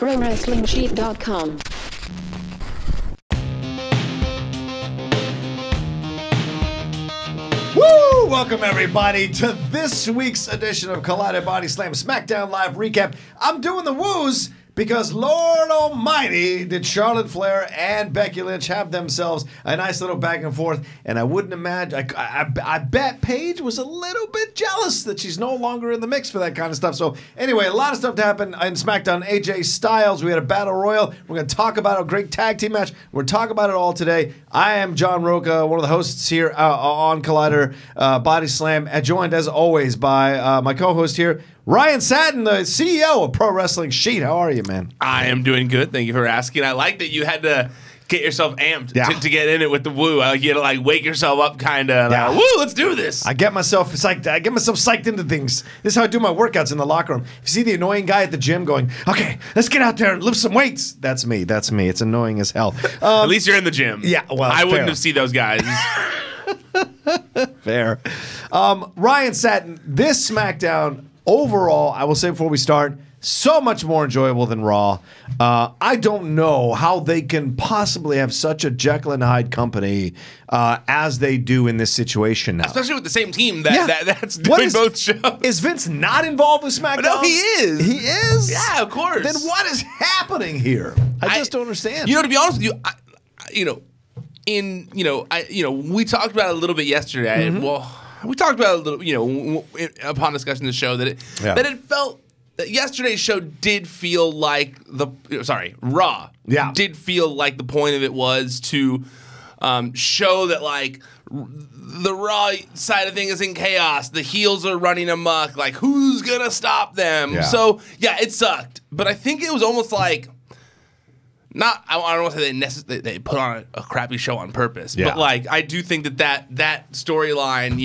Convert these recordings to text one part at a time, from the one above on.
ProWrestlingSheet.com. Woo! Welcome everybody to this week's edition of Collided Body Slam SmackDown Live Recap. I'm doing the woos because Lord Almighty did Charlotte Flair and Becky Lynch have themselves a nice little back and forth, and I wouldn't imagine, I bet Paige was a little bit jealous that she's no longer in the mix for that kind of stuff. So anyway, a lot of stuff to happen in SmackDown. AJ Styles, we had a Battle Royal. We're going to talk about a great tag team match. We're going to talk about it all today. I am John Rocha, one of the hosts here on Collider Body Slam, and joined as always by my co-host here, Ryan Satin, the CEO of Pro Wrestling Sheet. How are you, man? I am doing good. Thank you for asking. I like that you had to get yourself amped to get in it with the woo. I like you to like wake yourself up, kind of. Yeah. Like, woo, let's do this. I get myself psyched. I get myself psyched into things. This is how I do my workouts in the locker room. If you see the annoying guy at the gym going, "Okay, let's get out there and lift some weights," that's me. That's me. It's annoying as hell. At least you're in the gym. Yeah. Well, I wouldn't have seen those guys. Fair. Ryan Satin, this SmackDown overall, I will say before we start, so much more enjoyable than Raw. I don't know how they can possibly have such a Jekyll and Hyde company as they do in this situation now. Especially with the same team that's doing both shows. Is Vince not involved with SmackDown? No, he is. He is? Yeah, of course. Then what is happening here? I just don't understand. You know, to be honest with you, we talked about it a little bit yesterday. Mm-hmm. Well, we talked about it a little, upon discussing the show that it felt that yesterday's show did feel like Raw. Yeah. Did feel like the point of it was to show that like the Raw side of things is in chaos. The heels are running amok. Like, who's gonna stop them? Yeah. So yeah, it sucked. But I think it was almost like. I don't want to say they put on a crappy show on purpose, but like I do think that storyline,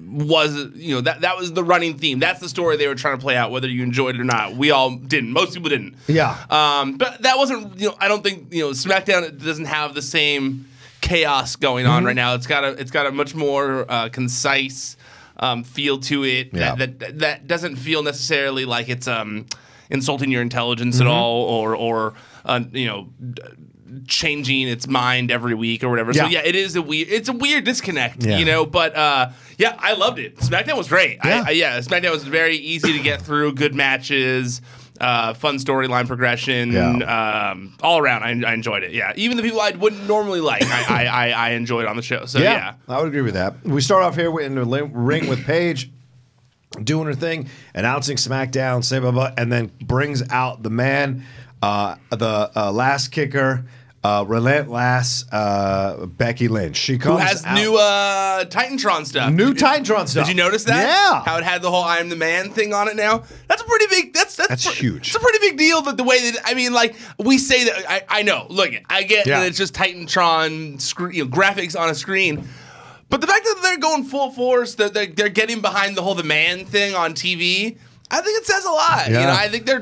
was that was the running theme. That's the story they were trying to play out, whether you enjoyed it or not. We all didn't. Most people didn't. Yeah. But that wasn't. I don't think SmackDown doesn't have the same chaos going on right now. It's got a much more concise feel to it. Yeah. That doesn't feel necessarily like it's insulting your intelligence at all, or changing its mind every week or whatever. Yeah. So yeah, it's a weird disconnect, Yeah. But I loved it. SmackDown was great. Yeah. SmackDown was very easy to get through. Good matches, fun storyline progression, all around. I enjoyed it. Yeah, even the people I wouldn't normally like, I enjoyed on the show. So yeah, I would agree with that. We start off here in the ring with Paige doing her thing, announcing SmackDown, say blah blah, and then brings out the man, the last kicker, relentless Becky Lynch. She comes who has out, new Titantron stuff. Titantron stuff. Did you notice that? Yeah. How it had the whole "I am the man" thing on it now. That's a pretty big. That's huge. It's a pretty big deal. That the way that like we say that. I know. Look, I get that it's just Titantron graphics on a screen. But the fact that they're going full force, that they're getting behind the man thing on TV, I think it says a lot. Yeah. I think they're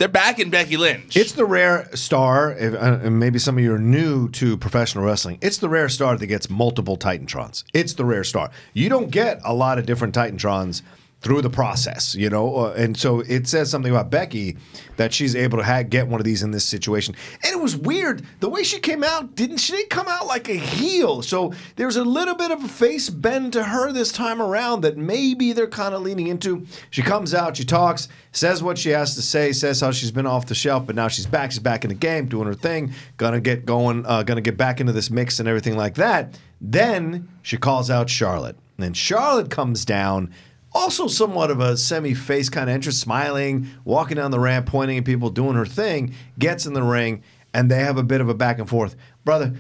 backing Becky Lynch. It's the rare star, and maybe some of you are new to professional wrestling, it's the rare star that gets multiple Titantrons. It's the rare star. You don't get a lot of different Titantrons through the process, and so it says something about Becky that she's able to get one of these in this situation. And it was weird the way she came out. She didn't come out like a heel, so there's a little bit of a face bend to her this time around that maybe they're kind of leaning into. She comes out, she talks, says what she has to say, says how she's been off the shelf, but now she's back in the game, doing her thing, gonna get going, gonna get back into this mix and everything like that. Then she calls out Charlotte, and then Charlotte comes down. Also somewhat of a semi-face kind of entrance, smiling, walking down the ramp, pointing at people, doing her thing, gets in the ring, and they have a bit of a back and forth. Brother,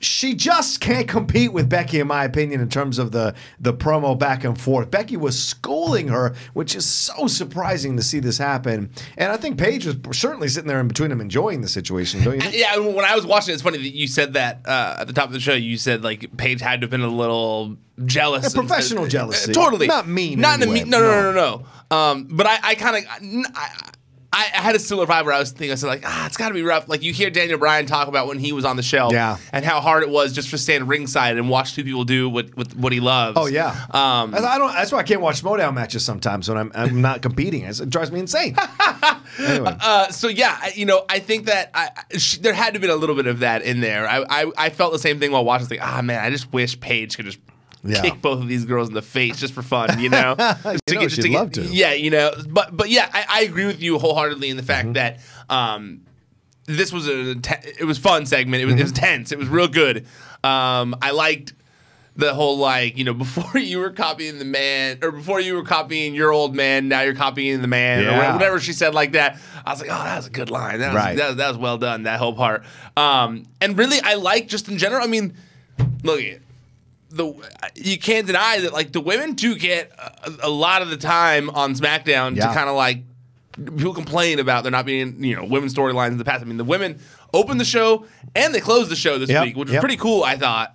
she just can't compete with Becky, in my opinion, in terms of the promo back and forth. Becky was schooling her, which is so surprising to see this happen. And I think Paige was certainly sitting there in between them enjoying the situation, don't you think? Yeah, when I was watching, it's funny that you said that at the top of the show. You said like Paige had to have been a little jealous. Professional jealousy. Totally. Not mean. Not in a anyway. mean. No. But I kind of. I had a similar vibe where I was thinking, I said like, it's got to be rough. Like you hear Daniel Bryan talk about when he was on the show, and how hard it was just to stand ringside and watch two people do what he loves. Oh yeah, that's why I can't watch Schmoedown matches sometimes when I'm not competing. It drives me insane. Anyway. So yeah, I think that there had to have been a little bit of that in there. I felt the same thing while watching. It's like, man, I just wish Paige could just kick both of these girls in the face just for fun, she'd love to. Yeah, but yeah, I agree with you wholeheartedly in the fact that this was it was fun segment. It was tense. It was real good. I liked the whole before you were copying the man, or before you were copying your old man, now you're copying the man, or whatever she said like that. I was like, oh, that was a good line. That was well done. That whole part. And really, I like just in general. I mean, look at. You can't deny that the women do get a lot of the time on SmackDown to kind of people complain about there not being women's storylines in the past. I mean the women opened the show and they closed the show this week, which was pretty cool, I thought.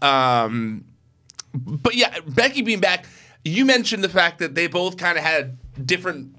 But yeah, Becky being back, you mentioned the fact that they both kind of had different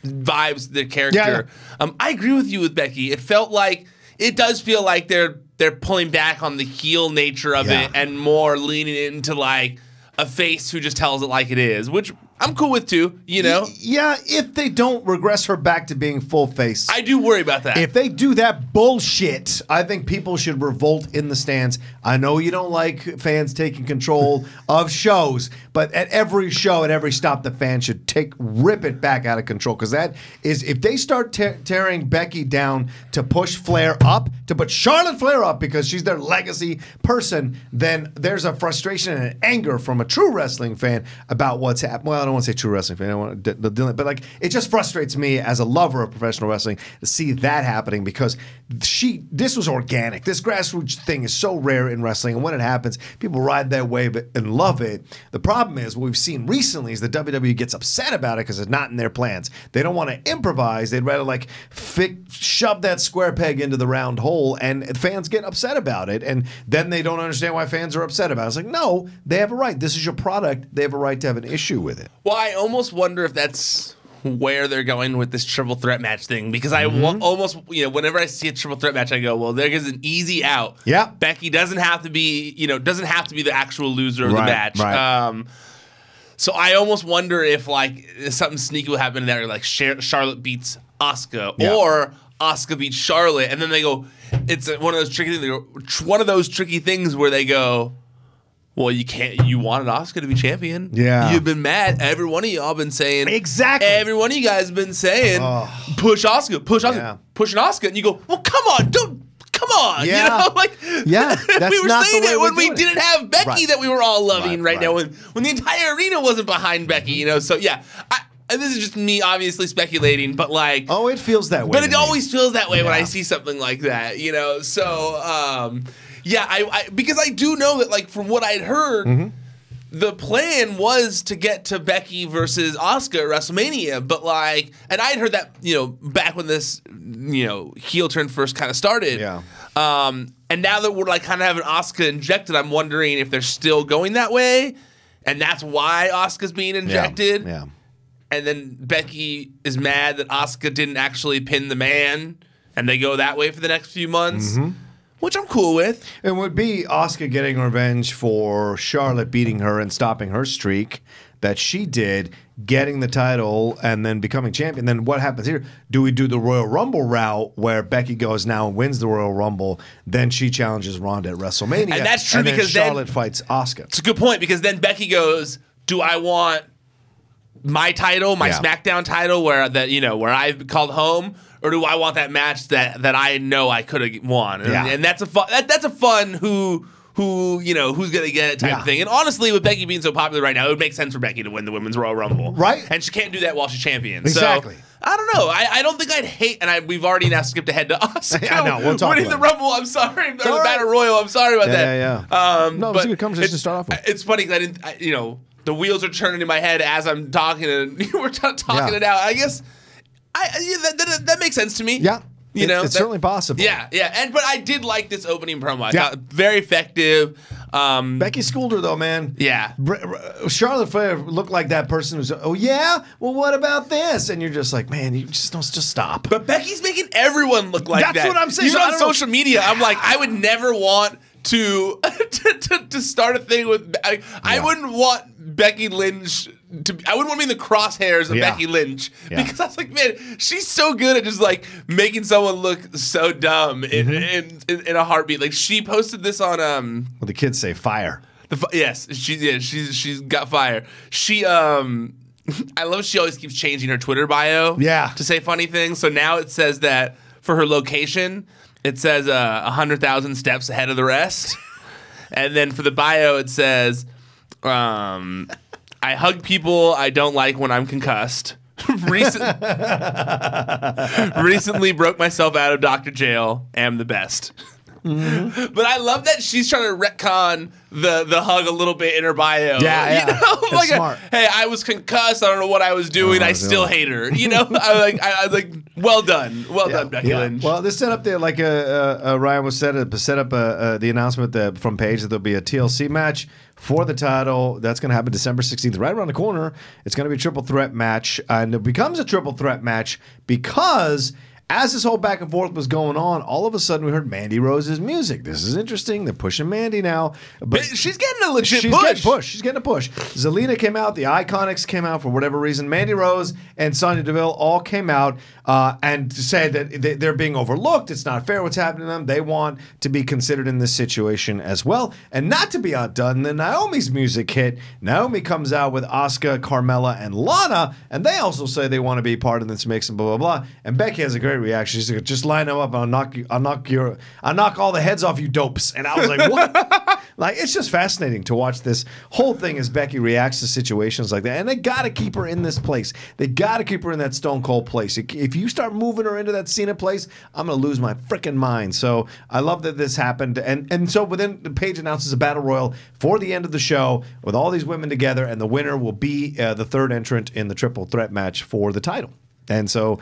vibes to their character. I agree with you with Becky. It does feel like they're pulling back on the heel nature of it and more leaning into a face who just tells it like it is, which I'm cool with too, Yeah, if they don't regress her back to being full face. I do worry about that. If they do that bullshit, I think people should revolt in the stands. I know you don't like fans taking control of shows, but at every show, at every stop, the fans should rip it back out of control, because that is, if they start tearing Becky down to push Flair up, to put Charlotte Flair up because she's their legacy person, then there's a frustration and an anger from a true wrestling fan about what's happening. Well, I don't want to say true wrestling fan, I want to but it just frustrates me as a lover of professional wrestling to see that happening, because this was organic. This grassroots thing is so rare in wrestling, and when it happens, people ride their wave and love it. The problem is, what we've seen recently is the WWE gets upset about it because it's not in their plans. They don't want to improvise. They'd rather shove that square peg into the round hole, and fans get upset about it, and then they don't understand why fans are upset about it. It's like, no, they have a right. This is your product. They have a right to have an issue with it. Well, I almost wonder if that's where they're going with this triple threat match thing, because I almost, whenever I see a triple threat match, I go, well, there's an easy out. Yeah, Becky doesn't have to be, the actual loser of the match. Right. So I almost wonder if something sneaky will happen there, Charlotte beats Asuka, or Asuka beats Charlotte, and then they go, it's one of those tricky things where they go, well, you wanted Asuka to be champion. Yeah. You've been mad. Every one of y'all been saying. Exactly. Every one of you guys have been saying, push Asuka, pushing Asuka. And you go, well, come on, come on. Yeah. That's we were not saying the way it when we doing didn't have Becky that we were all loving right now, when the entire arena wasn't behind Becky, So, yeah. And this is just me obviously speculating, but it feels that way. But it always feels that way when I see something like that, So, because I do know that, from what I'd heard, the plan was to get to Becky versus Asuka at WrestleMania, but and I'd heard that, back when this, heel turn first kind of started. Yeah. And now that we're kind of having Asuka injected, I'm wondering if they're still going that way, and that's why Asuka's being injected. Yeah. And then Becky is mad that Asuka didn't actually pin the man, and they go that way for the next few months. Which I'm cool with. It would be Asuka getting revenge for Charlotte beating her and stopping her streak that she did, getting the title and then becoming champion. Then what happens here? Do we do the Royal Rumble route where Becky goes now and wins the Royal Rumble, then she challenges Ronda at WrestleMania, and that's true, because Charlotte fights Asuka. It's a good point, because then Becky goes, do I want my title, my SmackDown title, where I've called home, or do I want that match that I know I could have won? And that's a fun who's gonna get it type of thing. And honestly, with Becky being so popular right now, it would make sense for Becky to win the Women's Royal Rumble, right? And she can't do that while she's champion. Exactly. So, I don't know. I don't think I'd hate, and we've already now skipped ahead to Asuka. I know. We'll talk winning the Rumble. I'm sorry, or the Battle Royal. I'm sorry about that. Yeah. No, it's a good conversation to start off with. It's funny because the wheels are turning in my head as I'm talking, and we're talking it out. I guess. That makes sense to me. Yeah. It's certainly possible. Yeah. But I did like this opening promo. I thought very effective. Becky schooled her though, man. Yeah. Charlotte Flair looked like that person who's, oh yeah, well what about this? And you're just like, man, you just don't just stop. But Becky's making everyone look like that. That's what I'm saying. Even on social media, I'm like, I would never want to to start a thing with. I wouldn't want Becky Lynch to. I wouldn't want to be in the crosshairs of Becky Lynch because I was like, man, she's so good at just like making someone look so dumb in a heartbeat. Like she posted this on Well, the kids say fire. She's got fire. She I love she always keeps changing her Twitter bio to say funny things. So now it says that for her location, it says 100,000 steps ahead of the rest. And then for the bio, it says, I hug people I don't like when I'm concussed. Recently broke myself out of doctor jail. Am the best. But I love that she's trying to retcon the hug a little bit in her bio. Yeah. You know? That's like smart. Hey, I was concussed. I don't know what I was doing. I still hate her. You know? I was like, well done. Well done, Becky Lynch. Well, this set up there, like Ryan was set up the announcement from Paige that there'll be a TLC match for the title. That's going to happen December 16th, right around the corner. It's going to be a triple threat match. And it becomes a triple threat match because as this whole back and forth was going on, all of a sudden we heard Mandy Rose's music. This is interesting. They're pushing Mandy now. But she's getting a legit push. She's getting a push. Zelina came out. The Iconics came out for whatever reason. Mandy Rose and Sonya Deville all came out and said that they're being overlooked. It's not fair what's happening to them. They want to be considered in this situation as well. And not to be outdone, then Naomi's music hit. Naomi comes out with Asuka, Carmella, and Lana, and they also say they want to be part of this mix and blah, blah, blah. And Becky has a great reaction. She's like, just line them up and I'll knock all the heads off you dopes. And I was like, what? Like, it's just fascinating to watch this whole thing as Becky reacts to situations like that. And they got to keep her in this place. They got to keep her in that Stone Cold place. If you start moving her into that Cena place, I'm going to lose my freaking mind. So I love that this happened. And so within, Paige announces a battle royal for the end of the show with all these women together, and the winner will be the third entrant in the triple threat match for the title. And so,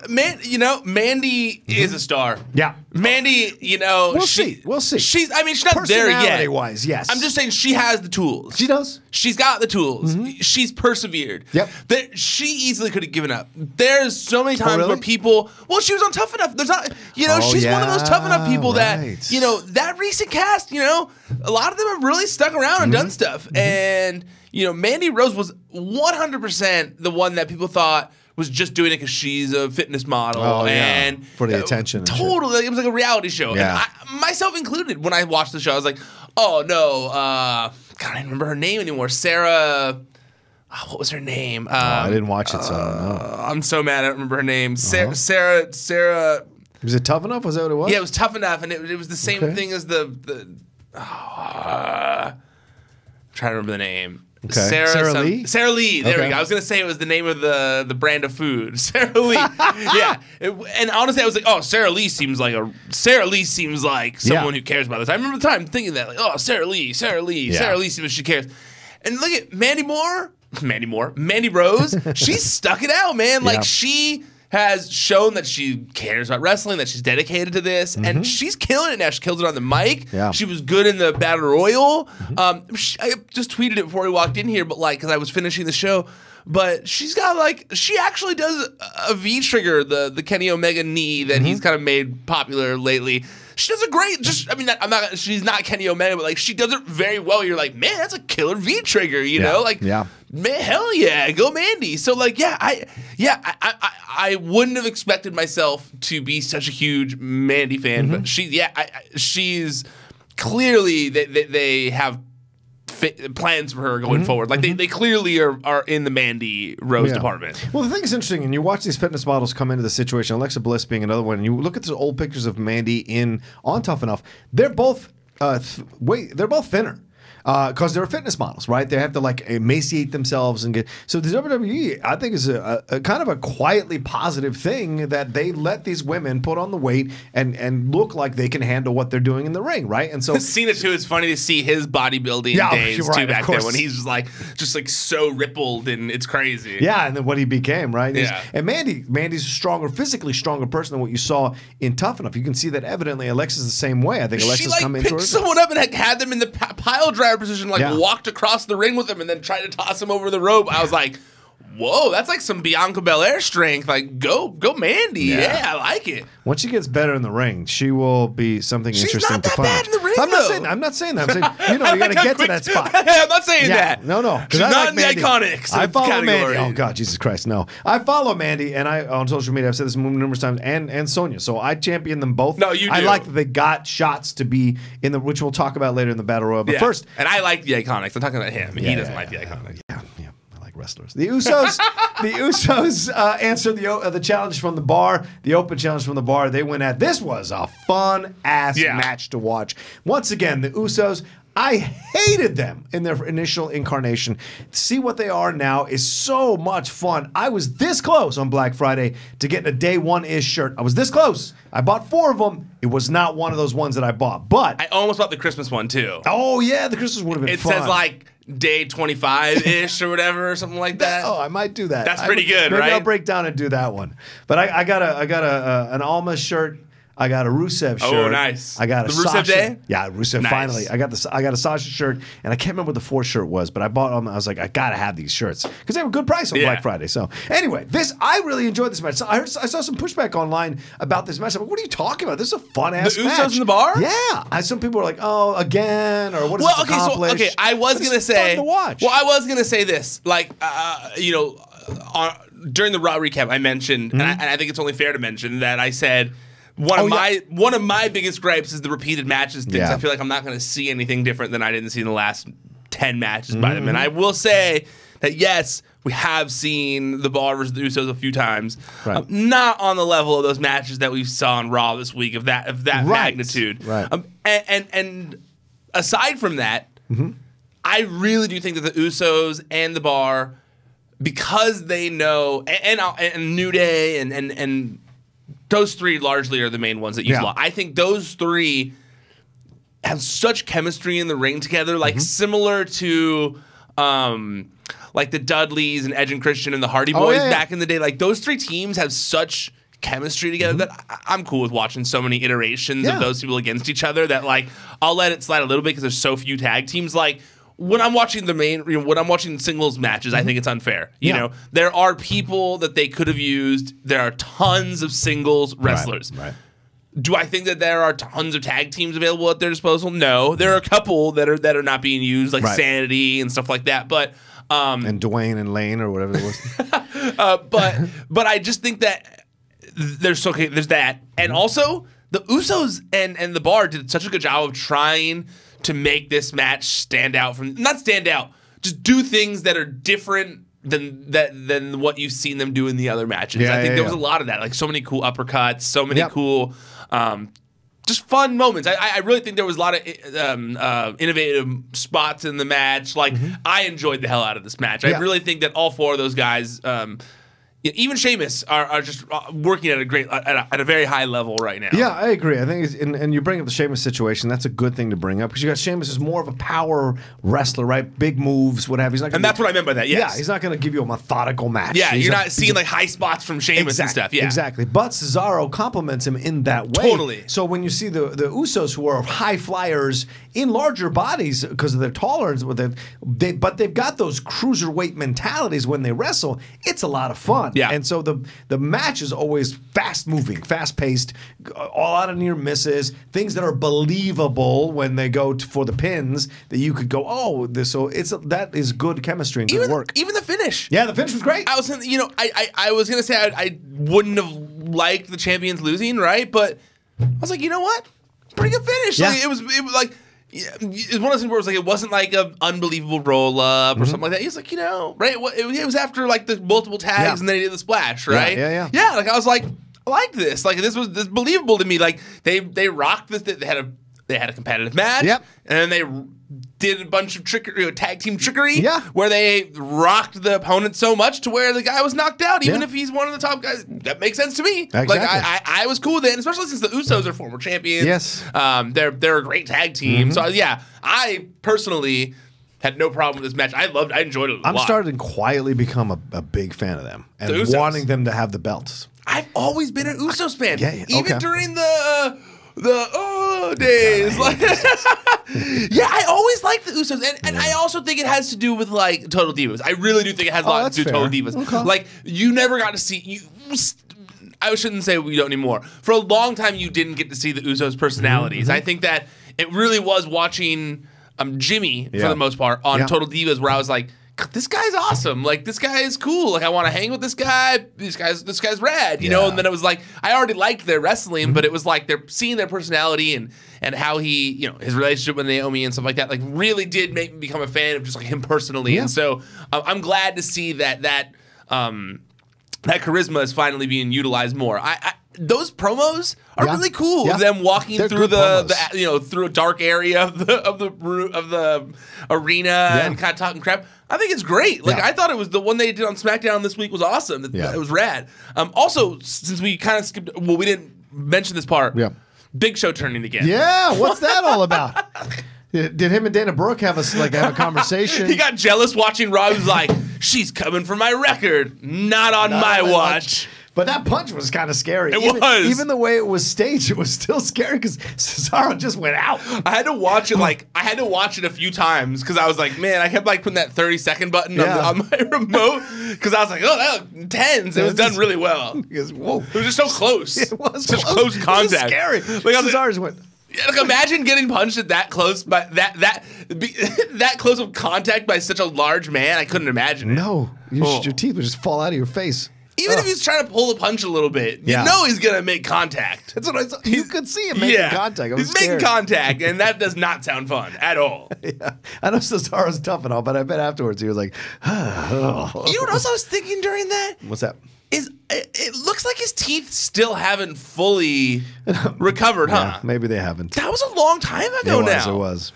Mandy is a star. Yeah, Mandy. We'll see. She's not there yet. Personality-wise, yes. I'm just saying she has the tools. She does. She's got the tools. She's persevered. Yep. She easily could have given up. There's so many times where people. Well, she was on Tough Enough. There's not. She's one of those Tough Enough people that that recent cast. A lot of them have really stuck around and done stuff. And Mandy Rose was 100% the one that people thought was just doing it because she's a fitness model and for the attention. Totally, it was like a reality show. Yeah. And myself included, when I watched the show, I was like, "Oh no, God, I don't remember her name anymore." Sarah. What was her name? I didn't watch it, so I don't know. I'm so mad I don't remember her name. Sarah. Was it Tough Enough? Was that what it was? Yeah, it was Tough Enough, and it was the same thing as the. I'm trying to remember the name. Okay. Sarah Lee? Sarah Lee. There we go. I was going to say it was the name of the brand of food. Sarah Lee. Yeah. And honestly, I was like, oh, Sarah Lee seems like someone who cares about this. I remember the time thinking that, like, oh, Sarah Lee. Sarah Lee seems like she cares. And look at Mandy Rose. She stuck it out, man. Like, she has shown that she cares about wrestling, that she's dedicated to this, and she's killing it now. She kills it on the mic. Yeah. She was good in the Battle Royal. I just tweeted it before we walked in here, but because I was finishing the show. But she's got she actually does a V-trigger, the Kenny Omega knee that he's kind of made popular lately. She does a great. She's not Kenny Omega, but she does it very well. You're like, man, that's a killer V-trigger. Man, hell yeah, go Mandy. So I wouldn't have expected myself to be such a huge Mandy fan, but she's clearly they have plans for her going forward. They clearly are in the Mandy Rose department. Well, the thing is interesting, and you watch these fitness models come into the situation, Alexa Bliss being another one, and you look at the old pictures of Mandy on Tough Enough, they're both thinner. because they're fitness models, right? They have to like emaciate themselves and get. So the WWE, I think, is a kind of a quietly positive thing that they let these women put on the weight and look like they can handle what they're doing in the ring, right? And so Cena too. It's funny to see his bodybuilding days too back there when he's just like so rippled and it's crazy. Yeah, and then what he became, right? Yeah. And Mandy's a stronger, physically stronger person than what you saw in Tough Enough. You can see that evidently. Alexa's the same way. I think Alexa's come into her. Picked someone up and had them in the pile driver position, walked across the ring with him and then tried to toss him over the rope. I was like, whoa, that's like some Bianca Belair strength. Like, go Mandy. Yeah, I like it. Once she gets better in the ring, she will be something interesting to follow. She's not that bad in the ring, I'm not saying that. I'm saying, you got to get to that spot. I'm not saying that. No. She's not in the Iconics. I follow Mandy. Oh, God, Jesus Christ, no. I follow Mandy, and on social media, I've said this numerous times, and Sonya. So I champion them both. No, you do. I like that they got shots to be in which we'll talk about later in the Battle Royal. But first. And I like the Iconics. I'm talking about him. He doesn't like the Iconics. Yeah. Wrestlers. The Usos answered the challenge from the bar, the open challenge from the bar. They went at this was a fun ass match to watch. Once again, the Usos. I hated them in their initial incarnation. See what they are now is so much fun. I was this close on Black Friday to getting a day one-ish shirt. I was this close. I bought 4 of them. It was not one of those ones that I bought, but I almost bought the Christmas one too. Oh yeah, the Christmas would have been fun. It says like day 25-ish or whatever, or something like that. Oh, I might do that. That's pretty good, maybe right? I'll break down and do that one. But I got an Alma shirt. I got a Rusev shirt. Oh, nice. I got the a Rusev Sasha. Day? Yeah, Rusev. Nice. Finally, I got a Sasha shirt, and I can't remember what the 4th shirt was, but I bought them. I was like, I gotta have these shirts because they were a good price on Black Friday. So anyway, I really enjoyed this match. So I saw some pushback online about this match. I'm like, what are you talking about? This is a fun ass match. The Usos in the bar? Yeah. Some people are like, oh, again, or what does this accomplish? I was gonna say. Fun to watch. Well, I was gonna say this, during the Raw recap, I mentioned, and I think it's only fair to mention that I said. One of my biggest gripes is the repeated matches things. I feel like I'm not going to see anything different than I didn't see in the last 10 matches by them. And I will say that yes, we have seen the Bar versus the Usos a few times, not on the level of those matches that we saw on Raw this week of that magnitude. Right. And aside from that, I really do think that the Usos and the Bar, because they know, and New Day and those 3 largely are the main ones that use a lot. I think those 3 have such chemistry in the ring together, like similar to like the Dudleys and Edge and Christian and the Hardy Boys back in the day. Like those 3 teams have such chemistry together that I'm cool with watching so many iterations of those people against each other that like I'll let it slide a little bit because there's so few tag teams. Like when I'm watching when I'm watching singles matches, I think it's unfair. You know, there are people that they could have used. There are tons of singles wrestlers. Right. Do I think that there are tons of tag teams available at their disposal? No. There are a couple that are not being used, like Sanity and stuff like that. But and Dwayne and Lane or whatever it was. but I just think that there's that, and also the Usos and the Bar did such a good job of trying to make this match stand out just do things that are different than what you've seen them do in the other matches. I think there was a lot of that, like so many cool uppercuts, so many cool just fun moments. I really think there was a lot of innovative spots in the match. Like I enjoyed the hell out of this match. I really think that all 4 of those guys, even Sheamus, are just working at a very high level right now. Yeah, I agree. I think, and you bring up the Sheamus situation. That's a good thing to bring up because you got Sheamus is more of a power wrestler, right? Big moves, what have you. And that's what I meant by that. Yes. Yeah, he's not going to give you a methodical match. Yeah, you're not seeing like high spots from Sheamus and stuff. Yeah, exactly. But Cesaro compliments him in that way. Totally. So when you see the Usos, who are high flyers in larger bodies because they're taller, but they've got those cruiserweight mentalities when they wrestle. It's a lot of fun. Yeah. And so the match is always fast moving, fast paced, all out of near misses, things that are believable when they go for the pins that you could go, oh, that is good chemistry and good work. Even the finish. Yeah, the finish was great. I was gonna say I wouldn't have liked the champions losing, right? But I was like, you know what? Pretty good finish. Yeah. Like, it was like. It's one of those things where it was like it wasn't like an unbelievable roll up or something like that. He's like, right? It was after like the multiple tags and then he did the splash, right? Yeah. Like I was like, I like this. Like this was believable to me. Like they rocked this. They had a competitive match. Yep. And then did a bunch of trickery, tag team trickery, where they rocked the opponent so much to where the guy was knocked out, even if he's one of the top guys. That makes sense to me. Exactly. Like I was cool with it, and especially since the Usos are former champions. Yes, they're a great tag team. So yeah, I personally had no problem with this match. I enjoyed it a lot. I'm starting to quietly become a big fan of them and wanting them to have the belts. I've always been an Usos fan, even during the days. I always liked the Usos, and I also think it has to do with like Total Divas. I really do think it has a lot to do with Total Divas. Okay. Like you never got to see I shouldn't say we don't anymore. For a long time, you didn't get to see the Usos' personalities. I think that it really was watching Jimmy for the most part on Total Divas, where I was like, this guy's awesome. Like, this guy is cool. Like, I want to hang with this guy. This guy's rad, you know? And then it was like, I already liked their wrestling, but it was like they're seeing their personality and how he, you know, his relationship with Naomi and stuff like that, like, really did make me become a fan of just like him personally. And so I'm glad to see that charisma is finally being utilized more. Those promos are really cool. Them walking through through a dark area of the arena and kind of talking crap. I think it's great. Like I thought it was the one they did on SmackDown this week was awesome. It was rad. Also, since we kind of skipped, we didn't mention this part. Yeah, Big Show turning again. Yeah, what's that all about? Did him and Dana Brooke have a conversation? He got jealous watching Raw. He was like, "She's coming for my record, not on my watch." But that punch was kind of scary. It was. Even the way it was staged, it was still scary because Cesaro just went out. I had to watch it a few times because I was like, man, I kept like putting that 30-second button on my remote because I was like, oh, that was intense. It was done really well. Whoa. It was just so close. It was just close contact. It was scary. Like Cesaro just went. Yeah, like imagine getting punched at that close, but that close of contact by such a large man. I couldn't imagine it. No, your teeth would just fall out of your face. Even if he's trying to pull a punch a little bit, you know he's going to make contact. That's what I thought. You could see him making contact. He's making contact, and that does not sound fun at all. I know Cesaro's tough and all, but I bet afterwards he was like, You know what else I was thinking during that? What's that? It looks like his teeth still haven't fully recovered, huh? Maybe they haven't. That was a long time ago now. It was.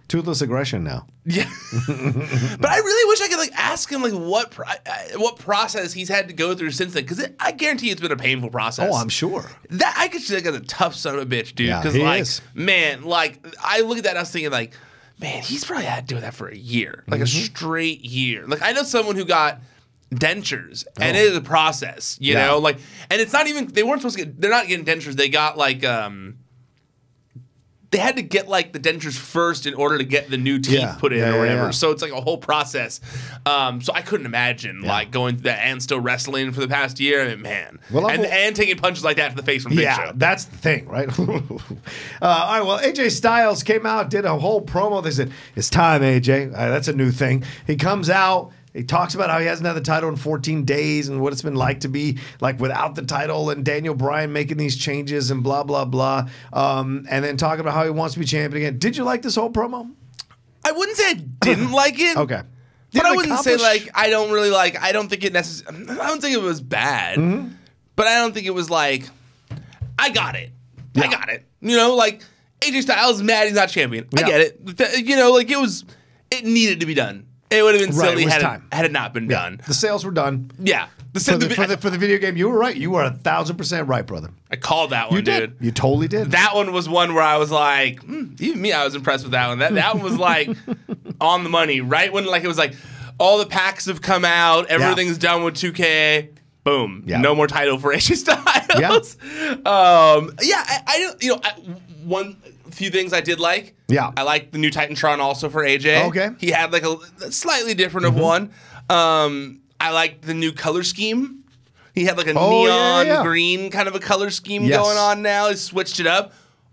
Toothless aggression now. Yeah. But I really wish I could like ask him like what process he's had to go through since then, because I guarantee it's been a painful process. Oh, I'm sure. That I could see like as a tough son of a bitch, dude. Because man, like I look at that and I was thinking like, man, he's probably had to do that for a year, like a straight year. Like I know someone who got dentures, and it is a process, you know, like, and it's not even, they weren't supposed to they're not getting dentures, they got like, they had to get like the dentures first in order to get the new teeth put in or whatever. So it's like a whole process. So I couldn't imagine like going through that and still wrestling for the past year. I mean, man, and taking punches like that to the face from Big Show. Yeah, that's the thing, right? All right, well, AJ Styles came out, did a whole promo. They said, "It's time, AJ." That's a new thing. He comes out. He talks about how he hasn't had the title in 14 days and what it's been like to be like without the title and Daniel Bryan making these changes and blah, blah, blah. And then talking about how he wants to be champion again. Did you like this whole promo? I wouldn't say I didn't like it. Okay. But I wouldn't say like I don't really like, I don't think it necessarily, I don't think it was bad. But I don't think it was like, I got it. I got it. You know, like AJ Styles is mad he's not champion. I get it. You know, like it needed to be done. It would have been silly had it not been done. The sales were done. Yeah. For the video game, you were right. You were 1,000% right, brother. I called that one, dude. You totally did. That one was one where I was like, even me, I was impressed with that one. That one was like on the money. Right when like it was like all the packs have come out, everything's done with 2K. Boom. No more title for AJ Styles. One few things I did like. I liked the new Titantron also for AJ. Okay. He had like a slightly different of one. I liked the new color scheme. He had like a neon green kind of a color scheme going on now. He switched it up.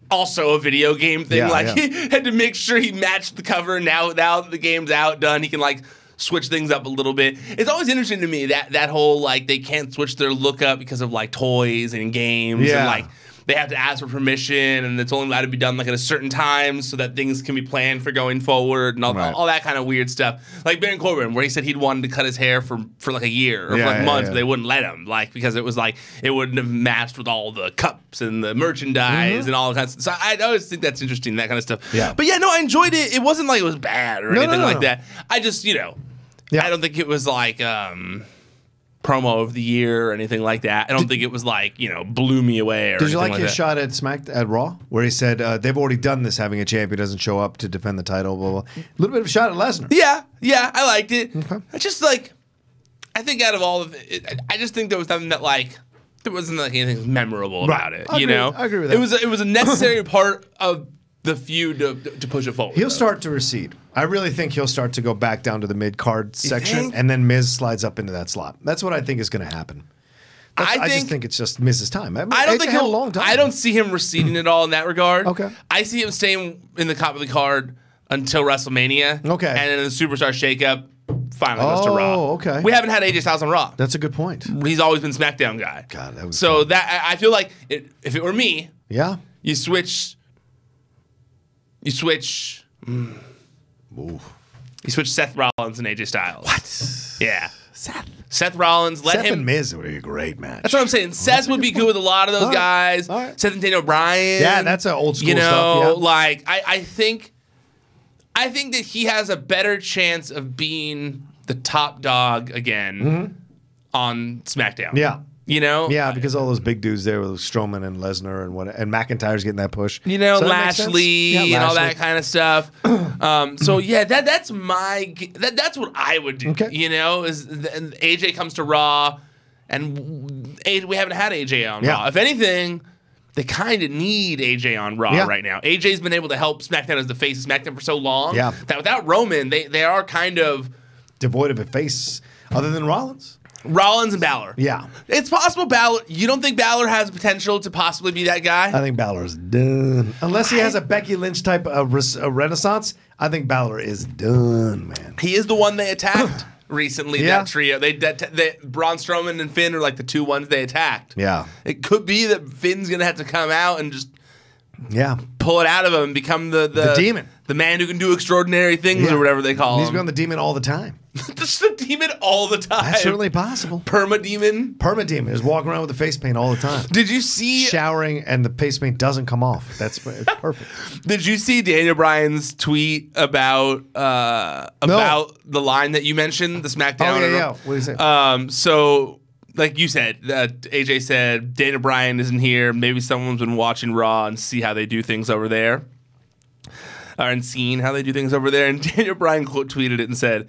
Also a video game thing. He had to make sure he matched the cover. Now that the game's done, he can like switch things up a little bit. It's always interesting to me that whole like they can't switch their look up because of like toys and games and like they have to ask for permission, and it's only allowed to be done like at a certain time so that things can be planned for going forward, and all that kind of weird stuff. Like Baron Corbin, where he said he'd wanted to cut his hair for like a year or for like months, but they wouldn't let him, like because it was like it wouldn't have matched with all the cups and the merchandise and all kinds of stuff. So I always think that's interesting, that kind of stuff. Yeah. But yeah, no, I enjoyed it. It wasn't like it was bad or anything like that. I just, I don't think it was like promo of the year or anything like that. I don't think it was like, blew me away or anything like that. Did you like his shot at Raw? Where he said, they've already done this, having a champion doesn't show up to defend the title, blah, blah. A little bit of a shot at Lesnar. Yeah, I liked it. Okay. I just I think out of all of it, I just think there was something that there wasn't like anything memorable about it. I agree with that. It was a necessary part of the feud to push it forward. He'll start to recede. I really think he'll start to go back down to the mid-card section, think? and then Miz slides up into that slot. That's what I think is going to happen. I just think it's just Miz's time. I don't think he'll. A long time. I don't see him receding at all in that regard. Okay. I see him staying in the top of the card until WrestleMania. Okay. And then the Superstar shakeup finally goes to Raw. Oh, okay. We haven't had AJ Styles on Raw. That's a good point. He's always been SmackDown guy. God, that was so fun. That I feel like if it were me, you switch. You switch Seth Rollins and AJ Styles. What? Yeah. Seth Rollins, let Seth him. and Miz would be a great match. That's what I'm saying. Seth would be good with a lot of those guys. Right. Seth and Daniel Bryan. Yeah, that's an old school stuff. Yeah. I think that he has a better chance of being the top dog again on SmackDown. Yeah. Yeah, because all those big dudes there with Strowman and Lesnar and McIntyre's getting that push. So Lashley and all that kind of stuff. So yeah, that's that's what I would do. Okay. Is AJ comes to Raw, and we haven't had AJ on Raw. If anything, they kind of need AJ on Raw right now. AJ's been able to help SmackDown as the face of SmackDown for so long that without Roman, they are kind of devoid of a face other than Rollins. Rollins and Balor. Yeah. It's possible Balor. You don't think Balor has potential to possibly be that guy? I think Balor's done. Unless he has a Becky Lynch type of renaissance, I think Balor is done, man. He is the one they attacked recently, that trio. Braun Strowman and Finn are like the two ones they attacked. Yeah. It could be that Finn's going to have to come out and just pull it out of him and become the demon. The man who can do extraordinary things or whatever they call him. He's become the demon all the time. Just the demon all the time. That's certainly possible. Perma-demon? Perma-demon is walking around with the face paint all the time. Did you see... Showering and the face paint doesn't come off. It's perfect. Did you see Daniel Bryan's tweet about the line that you mentioned, the SmackDown? Oh, yeah. What did he say? So... Like you said, AJ said, Daniel Bryan isn't here. Maybe someone's been watching Raw and see how they do things over there. And seeing how they do things over there. And Daniel Bryan tweeted it and said,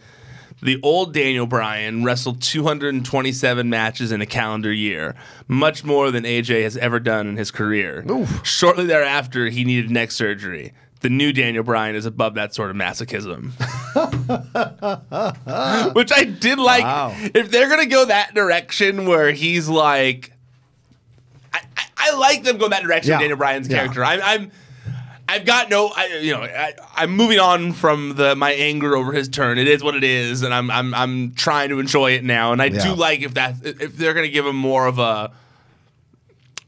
the old Daniel Bryan wrestled 227 matches in a calendar year, much more than AJ has ever done in his career. Oof. Shortly thereafter, he needed neck surgery. The new Daniel Bryan is above that sort of masochism. Which I did like. Wow. If they're going to go that direction where he's like... I like them going that direction with Daniel Bryan's character. I've got no... I'm moving on from my anger over his turn. It is what it is, and I'm trying to enjoy it now. And I do like if they're going to give him more of a...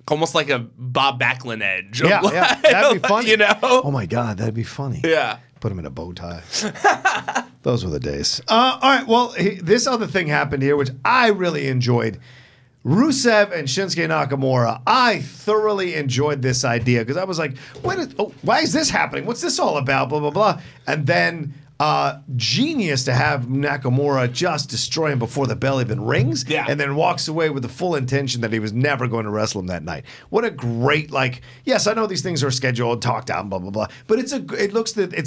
Almost like a Bob Backlund edge. Yeah, that'd be funny. Oh my God, that'd be funny. Yeah. Put him in a bow tie. Those were the days. All right, well, this other thing happened here, which I really enjoyed. Rusev and Shinsuke Nakamura. I thoroughly enjoyed this idea because I was like, why is this happening? What's this all about? Blah, blah, blah. And then... genius to have Nakamura just destroy him before the bell even rings, and then walks away with the full intention that he was never going to wrestle him that night. What a great, yes, I know these things are scheduled, talked out, blah, blah, blah, but it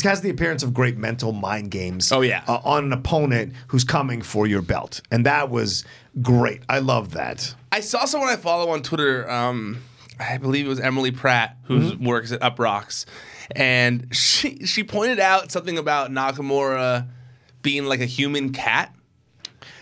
has the appearance of great mental mind games on an opponent who's coming for your belt. And that was great. I love that. I saw someone I follow on Twitter, I believe it was Emily Pratt, who works at Up Rocks. And she pointed out something about Nakamura being like a human cat.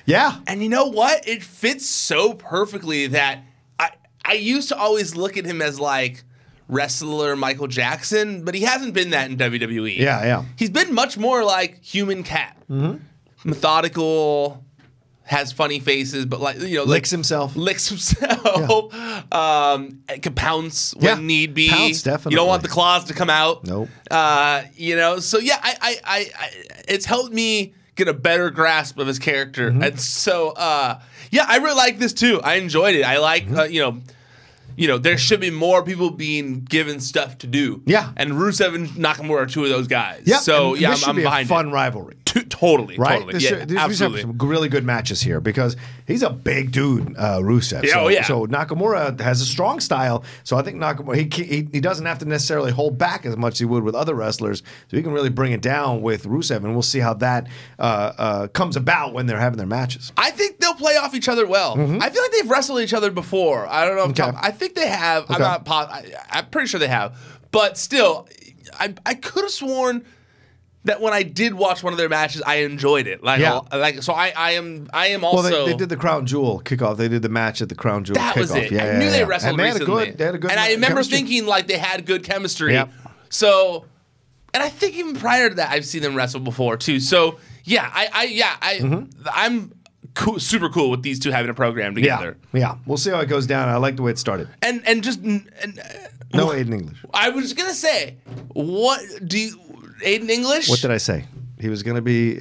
Yeah. And you know what? It fits so perfectly that I used to always look at him as like wrestler Michael Jackson, but he hasn't been that in WWE. Yeah. He's been much more like human cat. Methodical, has funny faces, but like licks himself. Can pounce when need be. Pounce, definitely. You don't want the claws to come out. Nope. So yeah, I it's helped me get a better grasp of his character, and so yeah, I really like this too. I enjoyed it. I like there should be more people being given stuff to do. Yeah. And Rusev and Nakamura are two of those guys. Yeah. So, and this I'm should be behind a fun rivalry. Totally. Right? Totally. Yeah, absolutely. Some really good matches here because he's a big dude, Rusev. So Nakamura has a strong style. So I think Nakamura, he doesn't have to necessarily hold back as much as he would with other wrestlers. So he can really bring it down with Rusev, and we'll see how that comes about when they're having their matches. I think they'll play off each other well. I feel like they've wrestled each other before. I don't know. I think they have. Okay. I'm pretty sure they have. But still, I could have sworn that when I did watch one of their matches, I enjoyed it. I am also. Well, they did the Crown Jewel kickoff. They did the match at the Crown Jewel kickoff. That was it. Yeah, I knew they wrestled recently. They had a good and I remember chemistry. thinking like they had good chemistry. Yep. So, and I think even prior to that, I've seen them wrestle before too. So yeah, I'm super cool with these two having a program together. Yeah. We'll see how it goes down. I like the way it started. And No Aiden English. I was gonna say, Aiden English? What did I say? He was gonna be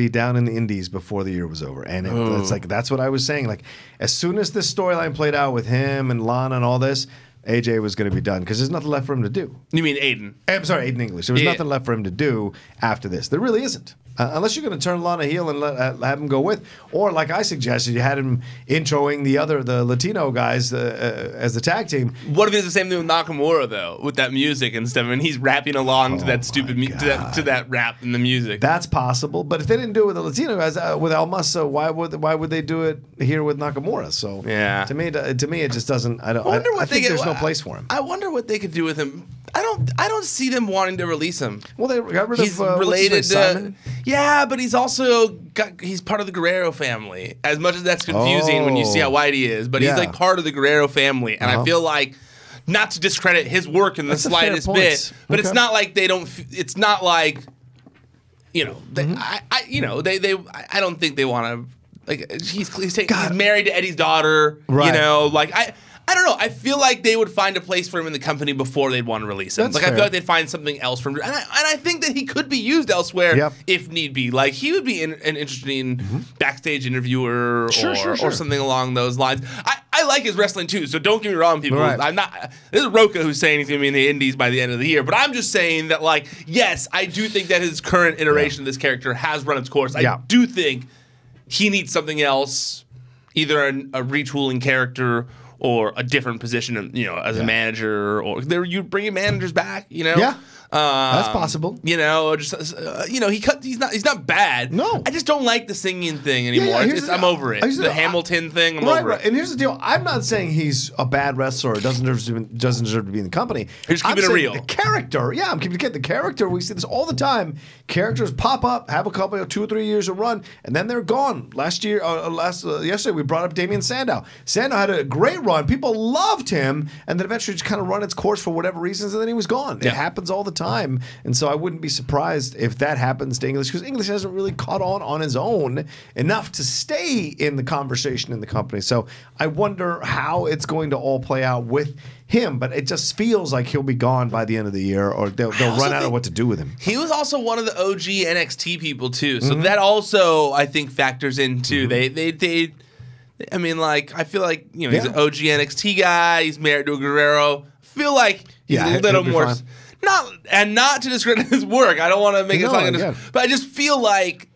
down in the Indies before the year was over, and it's like that's what I was saying. Like as soon as this storyline played out with him and Lana and all this, AJ was going to be done because there's nothing left for him to do. You mean Aiden? I'm sorry, Aiden English. There was nothing left for him to do after this. There really isn't. Unless you're going to turn Lana heel and have him go with, or like I suggested, you had him introing the Latino guys as the tag team. What if it's the same thing with Nakamura though, with that music and stuff, and he's rapping along to that stupid to that rap in the music? That's possible, but if they didn't do it with the Latino guys with Almas, why would they do it here with Nakamura? So yeah, to me it just doesn't. I think there's no place for him. I wonder what they could do with him. I don't see them wanting to release him. Well, they got rid he's of related to Simon. Yeah, but he's also he's part of the Guerrero family. As much as that's confusing when you see how white he is, but he's like part of the Guerrero family, and I feel like not to discredit his work in the slightest bit, but it's not like they don't. It's not like they, I don't think they want to. Like he's married to Eddie's daughter. Right. I don't know. I feel like they would find a place for him in the company before they'd want to release him. That's I feel like they'd find something else for him. And I think that he could be used elsewhere if need be. Like he would be an interesting backstage interviewer or something along those lines. I like his wrestling too, so don't get me wrong, people. Right. I'm not. This is Rocha who's saying he's going to be in the Indies by the end of the year, but I'm just saying that, like, yes, I do think that his current iteration of this character has run its course. I do think he needs something else, either a retooling character or a different position, as a manager, or you bringing managers back, Yeah, that's possible. He's not bad. No, I just don't like the singing thing anymore. I'm over it. The Hamilton thing, I'm over it. And here's the deal: I'm not saying he's a bad wrestler or doesn't deserve to be in the company. You're just keeping it real. The character, I'm keeping the character. We see this all the time. Characters pop up, have a couple of 2 or 3 years of run, and then they're gone. Yesterday we brought up Damian Sandow. Sandow had a great run. People loved him, and then eventually just kind of run its course for whatever reasons, and then he was gone. It happens all the time, and so I wouldn't be surprised if that happens to English, because English hasn't really caught on his own enough to stay in the conversation in the company. So I wonder how it's going to all play out with him, but it just feels like he'll be gone by the end of the year, or they'll run out of what to do with him. He was also one of the OG NXT people too, so that also I think factors in too. They I mean, like, I feel like he's an OG NXT guy. He's married to a Guerrero. I feel like he's a little more. Not to discredit his work. I don't want to make it sound like this, but I just feel like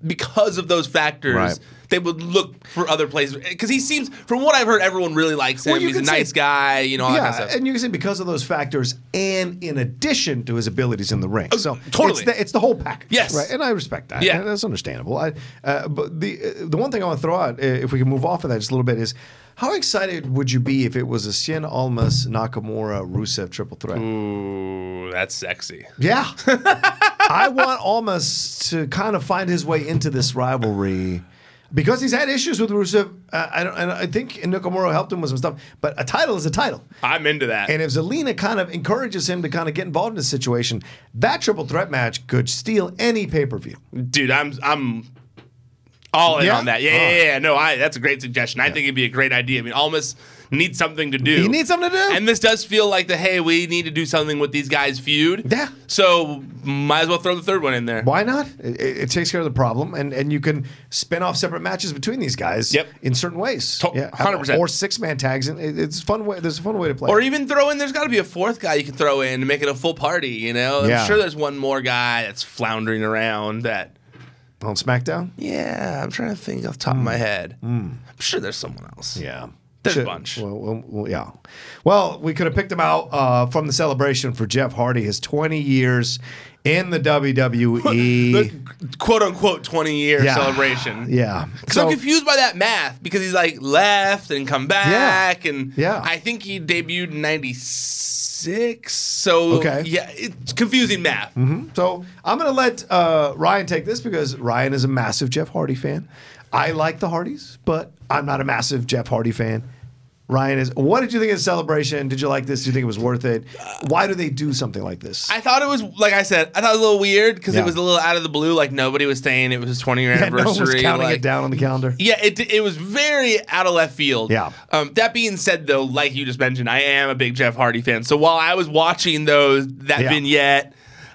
because of those factors, they would look for other places, because he seems, from what I've heard, everyone really likes him. He's a nice guy, all that kind of stuff. And you can say because of those factors, and in addition to his abilities in the ring. So totally, it's the whole package. Yes, right, and I respect that. Yeah, that's understandable. But the one thing I want to throw out, if we can move off of that just a little bit, is how excited would you be if it was a Cien Almas Nakamura Rusev triple threat? Ooh, that's sexy. Yeah, I want Almas to kind of find his way into this rivalry. Because he's had issues with Rusev, and I think Nakamura helped him with some stuff, but a title is a title. I'm into that. And if Zelina kind of encourages him to kind of get involved in this situation, that triple threat match could steal any pay-per-view. Dude, I'm All in on that. Yeah. No, that's a great suggestion. I think it'd be a great idea. I mean, Almas needs something to do. He needs something to do. And this does feel like hey, we need to do something with these guys' feud. Yeah. So might as well throw the third one in there. Why not? It takes care of the problem, and you can spin off separate matches between these guys in certain ways. 100%. Or 6-man tags. It's fun way. There's a fun way to play. Or even throw in, there's got to be a fourth guy you can throw in to make it a full party, you know? I'm sure there's one more guy that's floundering around that... On SmackDown? Yeah, I'm trying to think off the top of my head. I'm sure there's someone else. Yeah. There's a bunch. Well, yeah. Well, we could have picked him out from the celebration for Jeff Hardy, his 20 years in the WWE. The quote-unquote 20-year celebration. Yeah. So I'm confused by that math because he's like left and come back. And I think he debuted in 96. So, yeah, it's confusing math. So I'm going to let Ryan take this because Ryan is a massive Jeff Hardy fan. I like the Hardys, but I'm not a massive Jeff Hardy fan. Ryan is. What did you think of the celebration? Did you like this? Do you think it was worth it? Why do they do something like this? I thought it was, like I said, I thought it was a little weird because it was a little out of the blue. Like nobody was saying it was his 20-year anniversary. No one was counting it down on the calendar. Yeah, it was very out of left field. Yeah. That being said, though, like you just mentioned, I am a big Jeff Hardy fan. So while I was watching that vignette,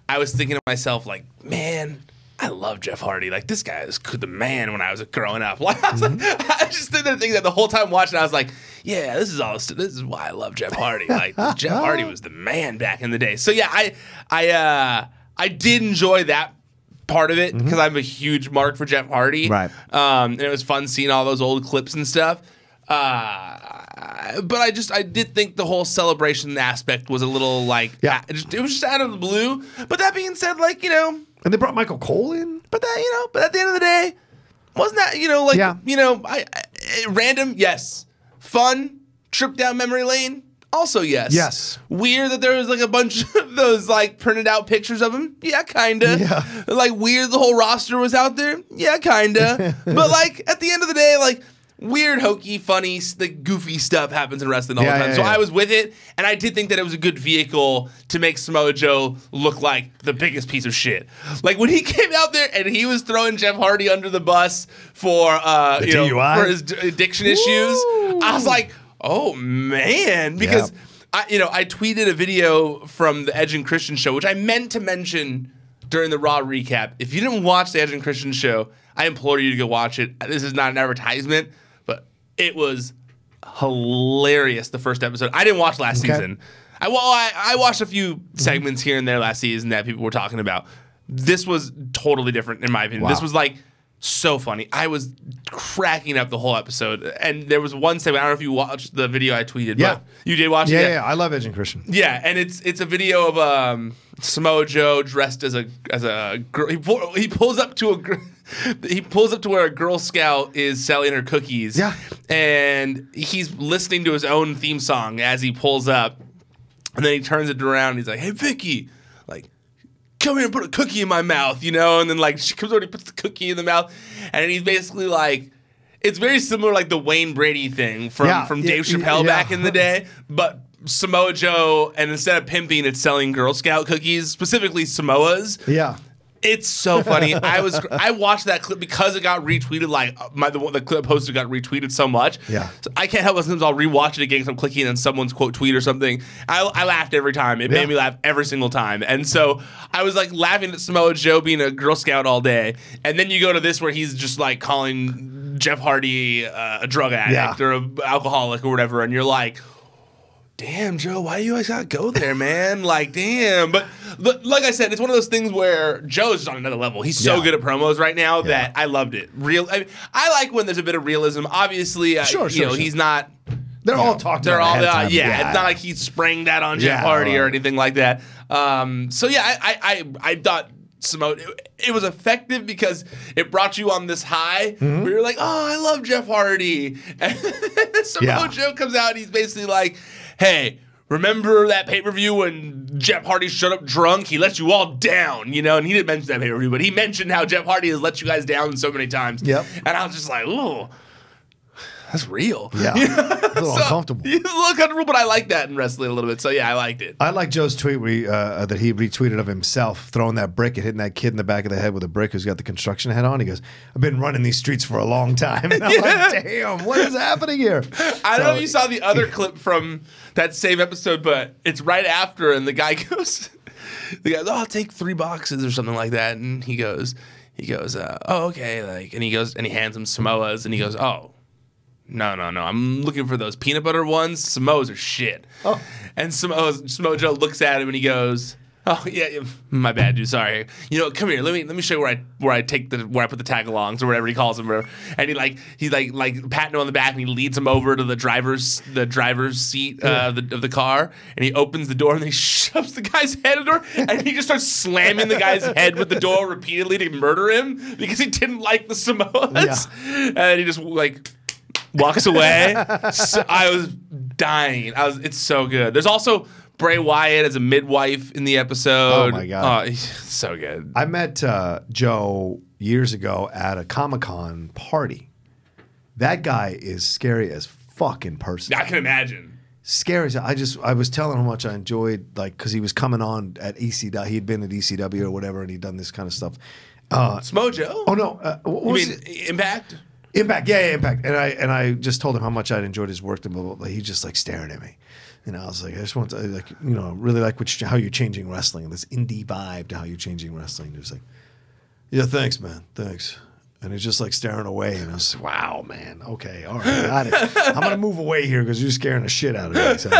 I was thinking to myself, like, man, I love Jeff Hardy. Like, this guy is the man when I was growing up. Like, I was like, I just stood there thinking that the whole time watching, I was like, yeah, this is why I love Jeff Hardy. Like, Jeff Hardy was the man back in the day. So, yeah, I did enjoy that part of it because I'm a huge mark for Jeff Hardy. Right. And it was fun seeing all those old clips and stuff. But I did think the whole celebration aspect was a little like, it was just out of the blue. But that being said, like, you know. And they brought Michael Cole in. But at the end of the day, wasn't that, random? Yes. Fun, trip down memory lane? Also yes. Yes. Weird that there was like a bunch of those like printed out pictures of him? Yeah, kinda. Yeah. Like weird the whole roster was out there? Yeah, kinda. But like at the end of the day, like weird, hokey, funny, like goofy stuff happens in wrestling all the time. So I was with it, and I did think that it was a good vehicle to make Samoa Joe look like the biggest piece of shit. Like when he came out there and he was throwing Jeff Hardy under the bus for for his addiction issues, I was like, oh man, because I tweeted a video from the Edge and Christian show, which I meant to mention during the Raw recap. If you didn't watch the Edge and Christian show, I implore you to go watch it. This is not an advertisement, but it was hilarious, the first episode. I didn't watch last season. I watched a few segments here and there last season that people were talking about. This was totally different, in my opinion. Wow. This was like so funny. I was cracking up the whole episode. And there was one segment, I don't know if you watched the video I tweeted, but you did watch it? Yeah, I love Edge and Christian. Yeah, and it's a video of Samoa Joe dressed as a girl. He pulls up to where a Girl Scout is selling her cookies. Yeah. And he's listening to his own theme song as he pulls up. And then he turns it around and he's like, hey, Vicky, like, come here and put a cookie in my mouth, you know? And then, like, she comes over and he puts the cookie in the mouth. And he's basically like, it's very similar like the Wayne Brady thing from Dave Chappelle back in the day. But Samoa Joe, and instead of pimping, it's selling Girl Scout cookies, specifically Samoa's. Yeah. It's so funny. I watched that clip because it got retweeted. Like the clip posted got retweeted so much. Yeah. So I can't help but sometimes I'll rewatch it again because I'm clicking on someone's quote tweet or something. I laughed every time. It made me laugh every single time. And so I was like laughing at Samoa Joe being a Girl Scout all day. And then you go to this where he's just like calling Jeff Hardy a drug addict or an alcoholic or whatever, and you're like, damn, Joe, why do you always gotta go there, man? Like, damn. But like I said, it's one of those things where Joe's just on another level. He's so good at promos right now that I loved it. I like when there's a bit of realism. Obviously, he's not. They're all talked they're about. All it's not like he's spraying that on Jeff Hardy or anything like that. So yeah, I thought Samoa, it was effective because it brought you on this high where you're like, oh, I love Jeff Hardy. And Samoa Joe comes out and he's basically like, hey, remember that pay-per-view when Jeff Hardy showed up drunk? He let you all down, you know? And he didn't mention that pay-per-view, but he mentioned how Jeff Hardy has let you guys down so many times. Yep. And I was just like, ooh. that's real. Yeah, a little uncomfortable. It's a little uncomfortable, but I like that in wrestling a little bit. So yeah, I liked it. I like Joe's tweet that he retweeted of himself throwing that brick and hitting that kid in the back of the head with a brick who's got the construction head on. He goes, "I've been running these streets for a long time." And I'm like, "Damn, what is happening here?" I don't know if you saw the other clip from that same episode, but it's right after, and the guy goes, "Oh, I'll take 3 boxes or something like that," and he goes, "Oh, okay," like, and he goes and he hands him Samoas, and he goes, "Oh. No. I'm looking for those peanut butter ones. Samoas are shit." Oh. And Samoa Joe looks at him and he goes, "Oh yeah, my bad, dude. Sorry. You know, come here. Let me show you where I put the tag-alongs or whatever he calls them." And he's like patting him on the back and he leads him over to the driver's seat of the car, and he opens the door and he shoves the guy's head in the door and he just starts slamming the guy's head with the door repeatedly to murder him because he didn't like the Samoas. Yeah. And he just like walks away. So I was dying. It's so good. There's also Bray Wyatt as a midwife in the episode. Oh my god, so good. I met Joe years ago at a Comic-Con party. That guy is scary as fuck in person. I can imagine. Scary. I was telling him how much I enjoyed, like, because he was coming on at ECW. He'd been at ECW or whatever, and he'd done this kind of stuff. Smojo? Oh no, what was it? Impact. Impact, yeah, Impact. And I just told him how much I'd enjoyed his work and blah, blah, blah. He's just like staring at me. You know, I was like, I just want to, like, you know, really like how you're changing wrestling, this indie vibe to how you're changing wrestling. He was like, "Yeah, thanks, man, thanks." And he's just like staring away, and I was like, "Wow, man, okay, all right, got it. I'm gonna move away here because you're scaring the shit out of me." So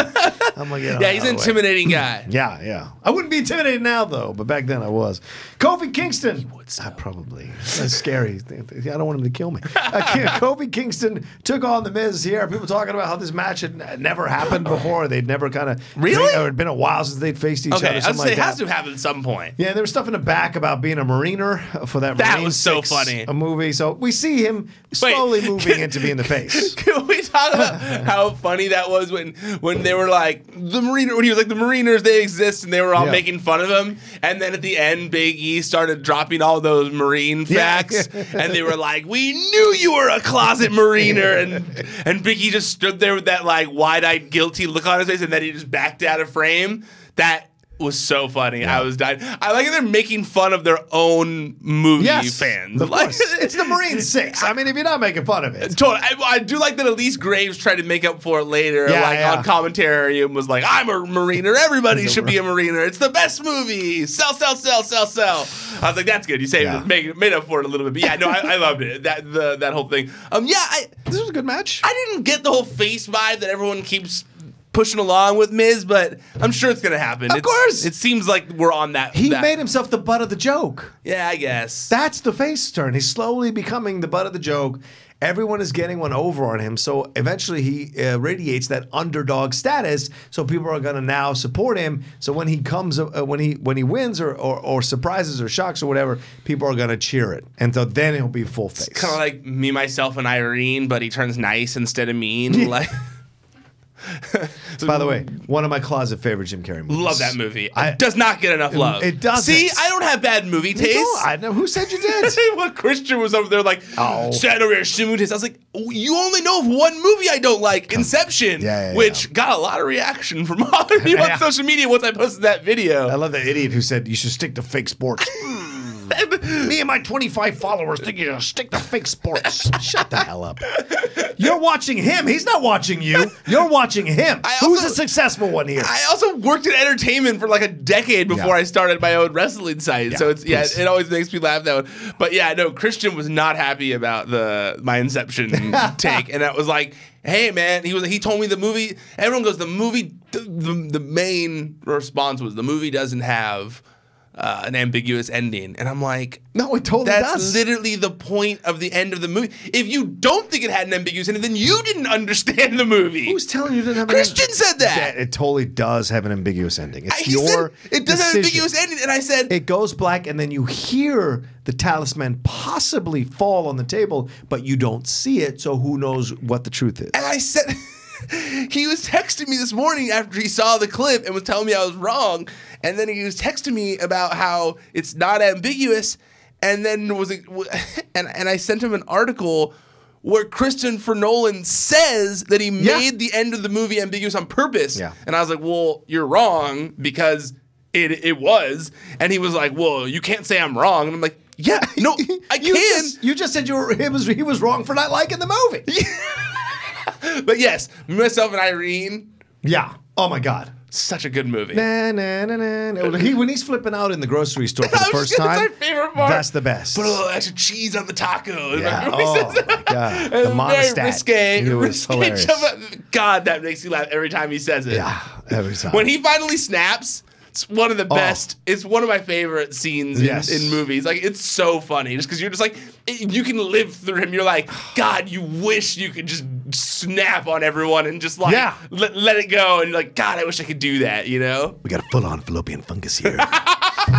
I'm like, yeah, he's an intimidating guy. Yeah. I wouldn't be intimidated now though, but back then I was. Kofi Kingston. Probably. That's scary. I don't want him to kill me. Kofi Kingston took on The Miz here. People talking about how this match had never happened before. They'd never kind of really. Or it'd been a while since they'd faced each other. Okay, I was say it has to have happened at some point. Yeah, there was stuff in the back about being a Mariner for that. That Marine was so 6, funny. A movie. So we see him slowly moving into being the face. Can we talk about how funny that was when they were like the Mariner, when he was like the Mariners, they exist, and they were all making fun of him, and then at the end, Big E started dropping all those Marine facts, and they were like, "We knew you were a closet Mariner," and Big E just stood there with that like wide-eyed guilty look on his face, and then he just backed out of frame. That was so funny. I was dying. I like that they're making fun of their own movie fans. Of course. It's the Marine 6. I mean, if you're not making fun of it. Totally. I do like that Elise Graves tried to make up for it later, on commentary, and was like, "I'm a Mariner. Everybody should be a Mariner. It's the best movie. Sell. I was like, that's good. You made up for it a little bit. But yeah, no, I loved it. That whole thing. This was a good match. I didn't get the whole face vibe that everyone keeps pushing along with Miz, but I'm sure it's gonna happen. Of course, it seems like we're on that. He made himself the butt of the joke. Yeah, I guess that's the face turn. He's slowly becoming the butt of the joke. Everyone is getting one over on him, so eventually he radiates that underdog status. So people are gonna now support him. So when he comes, when he wins or surprises or shocks or whatever, people are gonna cheer it, and so then he'll be full face. It's kind of like Me, Myself, and Irene, but he turns nice instead of mean. Like. By the way, one of my closet favorite Jim Carrey movies. Love that movie. It does not get enough love. It doesn't. See, I don't have bad movie taste. I know. Who said you did? Well, Christian was over there like, stand over here, shimmy taste. I was like, you only know of one movie I don't like, Inception, which got a lot of reaction from other people on social media once I posted that video. I love that idiot who said you should stick to fake sports. Me and my 25 followers think you should stick to fake sports. Shut the hell up. You're watching him. He's not watching you. You're watching him. Who's the successful one here? I also worked in entertainment for like a decade before I started my own wrestling site. So it's it always makes me laugh that one. But yeah, no, Christian was not happy about my Inception take, and that was like, hey man, he told me the movie. Everyone goes, the movie. The main response was the movie doesn't have an ambiguous ending, and I'm like, no, it totally does. That's literally the point of the end of the movie. If you don't think it had an ambiguous ending, then you didn't understand the movie. Who's telling you it didn't have Christian said that. It totally does have an ambiguous ending. It's He your said it does have an decision. ambiguous ending, and I said it goes black, and then you hear the talisman possibly fall on the table, but you don't see it, so who knows what the truth is. And I said he was texting me this morning after he saw the clip and was telling me I was wrong. And then he was texting me about how it's not ambiguous. And then and I sent him an article where Christopher Nolan says that he made the end of the movie ambiguous on purpose. Yeah. And I was like, well, you're wrong because it was. And he was like, well, you can't say I'm wrong. And I'm like, yeah, no, I can. You just said he was wrong for not liking the movie. But yes, myself and Irene. Yeah. Oh my God. Such a good movie. Na, na, na, na, na. When he's flipping out in the grocery store for the first time, that's my favorite part. That's the best. Put a little extra cheese on the taco. Yeah. Oh my God. The monostat. Risque. It was hilarious. God, that makes me laugh every time he says it. Yeah, every time. When he finally snaps, it's one of the best. It's one of my favorite scenes in movies. Like, it's so funny just because you're just like, you can live through him. You're like, God, you wish you could just snap on everyone and just like let it go. And like, God, I wish I could do that, you know? We got a full-on fallopian fungus here.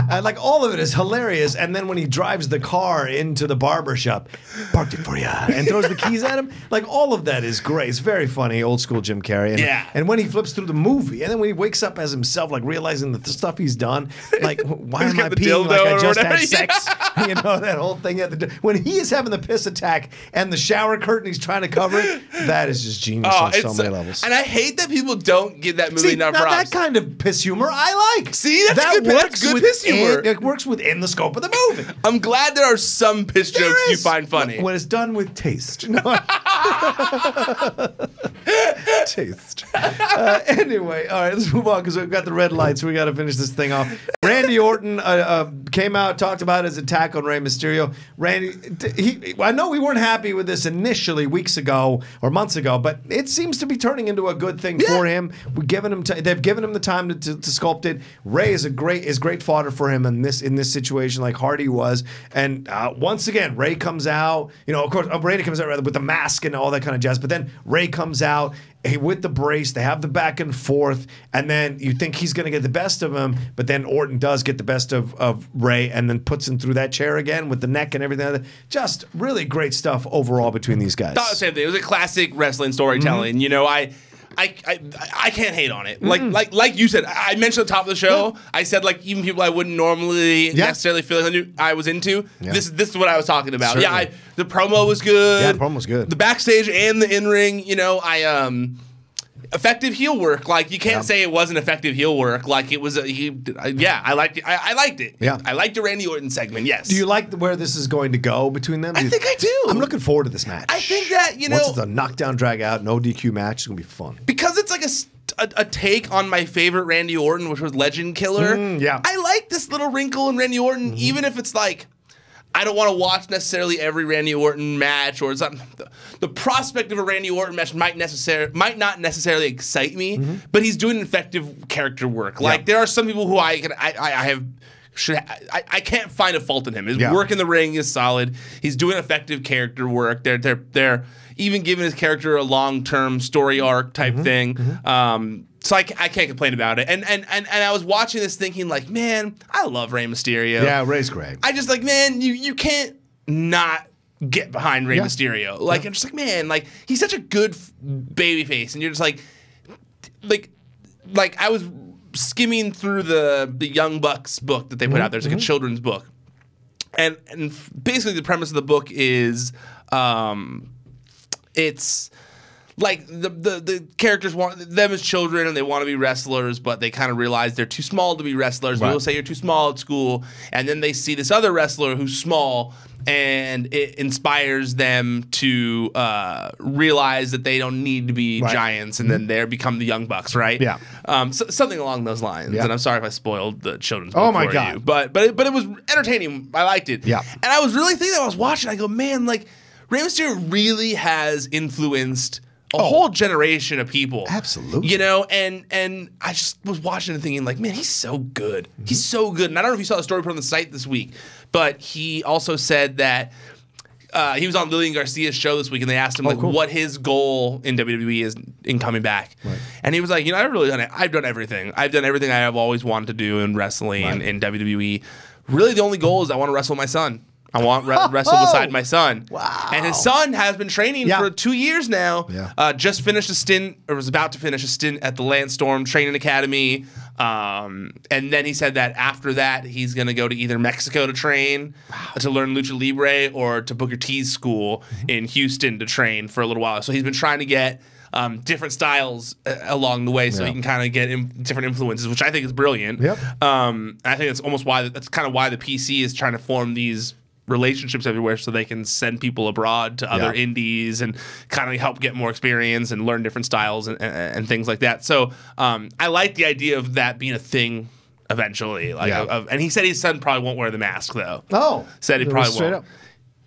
Like, all of it is hilarious. And then when he drives the car into the barber shop, parked it for you, and throws the keys at him, like, all of that is great. It's very funny, old school Jim Carrey. And, and when he flips through the movie, and then when he wakes up as himself, like, realizing that the stuff he's done, like, why am I peeing like I just had sex? You know, that whole thing. When he is having the piss attack and the shower curtain he's trying to cover it, that is just genius on so many levels. And I hate that people don't give that movie enough props. That kind of piss humor I like. See, that's good piss humor. It works within the scope of the movie. I'm glad there are some piss jokes you find funny. When it's done with taste. Taste. Anyway, all right, let's move on because we've got the red lights. So we got to finish this thing off. Randy Orton came out, talked about his attack on Rey Mysterio. Randy, I know we weren't happy with this initially weeks ago or months ago, but it seems to be turning into a good thing for him. We're giving him they've given him the time to sculpt it. Rey is great fodder for him in this situation, like Hardy was. And once again, Rey comes out. You know, of course, Randy comes out rather with the mask and all that kind of jazz. But then Rey comes out with the brace. They have the back and forth, and then you think he's going to get the best of him, but then Orton does get the best of Rey, and then puts him through that chair again with the neck and everything. Just really great stuff overall between these guys. Thought the same thing. It was a classic wrestling storytelling. You know, I can't hate on it. Like you said, I mentioned at the top of the show, I said, like, even people I wouldn't normally necessarily feel like I was into, this is what I was talking about. Certainly. Yeah, the promo was good. Yeah, the promo was good. The backstage and the in-ring, you know, effective heel work. Like, you can't say it wasn't effective heel work. Like, it was I liked it. I liked it. Yeah. I liked the Randy Orton segment, yes. Do you like where this is going to go between them? I think I do. I'm looking forward to this match. I think that, you know, once it's a knockdown, drag out, no DQ match, it's going to be fun. Because it's like a take on my favorite Randy Orton, which was Legend Killer. I like this little wrinkle in Randy Orton, even if it's like, I don't want to watch necessarily every Randy Orton match, or something. The prospect of a Randy Orton match might not necessarily excite me, but he's doing effective character work. Like, there are some people who I can't find a fault in him. His work in the ring is solid. He's doing effective character work. They're even giving his character a long-term story arc type thing. So I can't complain about it. And I was watching this thinking, like, man, I love Rey Mysterio. Yeah, Rey's great. I just, like, man, you can't not get behind Rey Mysterio. Like, I'm just like, man, like, he's such a good babyface. And you're just like I was skimming through the Young Bucks book that they put out. There's like a children's book. And basically the premise of the book is it's like the characters want them as children and they want to be wrestlers, but they kind of realize they're too small to be wrestlers. People say you're too small at school, and then they see this other wrestler who's small, and it inspires them to realize that they don't need to be giants, and then they become the Young Bucks, right? Yeah. So, something along those lines. And I'm sorry if I spoiled the children's book for you. But it was entertaining. I liked it. Yeah. And I was really thinking that I was watching, I go, man, like, Rey Mysterio really has influenced a whole generation of people. Absolutely. You know, and I just was watching and thinking, like, man, he's so good. He's so good. And I don't know if you saw the story put on the site this week, but he also said that he was on Lillian Garcia's show this week, and they asked him what his goal in WWE is in coming back. And he was like, you know, I've really done it. I've done everything. I've done everything I have always wanted to do in wrestling and in WWE. Really, the only goal is I want to wrestle my son. I want wrestle beside my son. Wow. And his son has been training for 2 years now. Yeah. Just finished a stint, or was about to finish a stint at the Lance Storm Training Academy. And then he said that after that, he's going to go to either Mexico to train, to learn Lucha Libre, or to Booker T's school in Houston to train for a little while. So he's been trying to get different styles along the way, so he can kind of get different influences, which I think is brilliant. Yep. I think that's kind of why the PC is trying to form these relationships everywhere, so they can send people abroad to other indies and kind of help get more experience and learn different styles and things like that. So I like the idea of that being a thing eventually. And he said his son probably won't wear the mask though. Oh, said he probably won't. Up.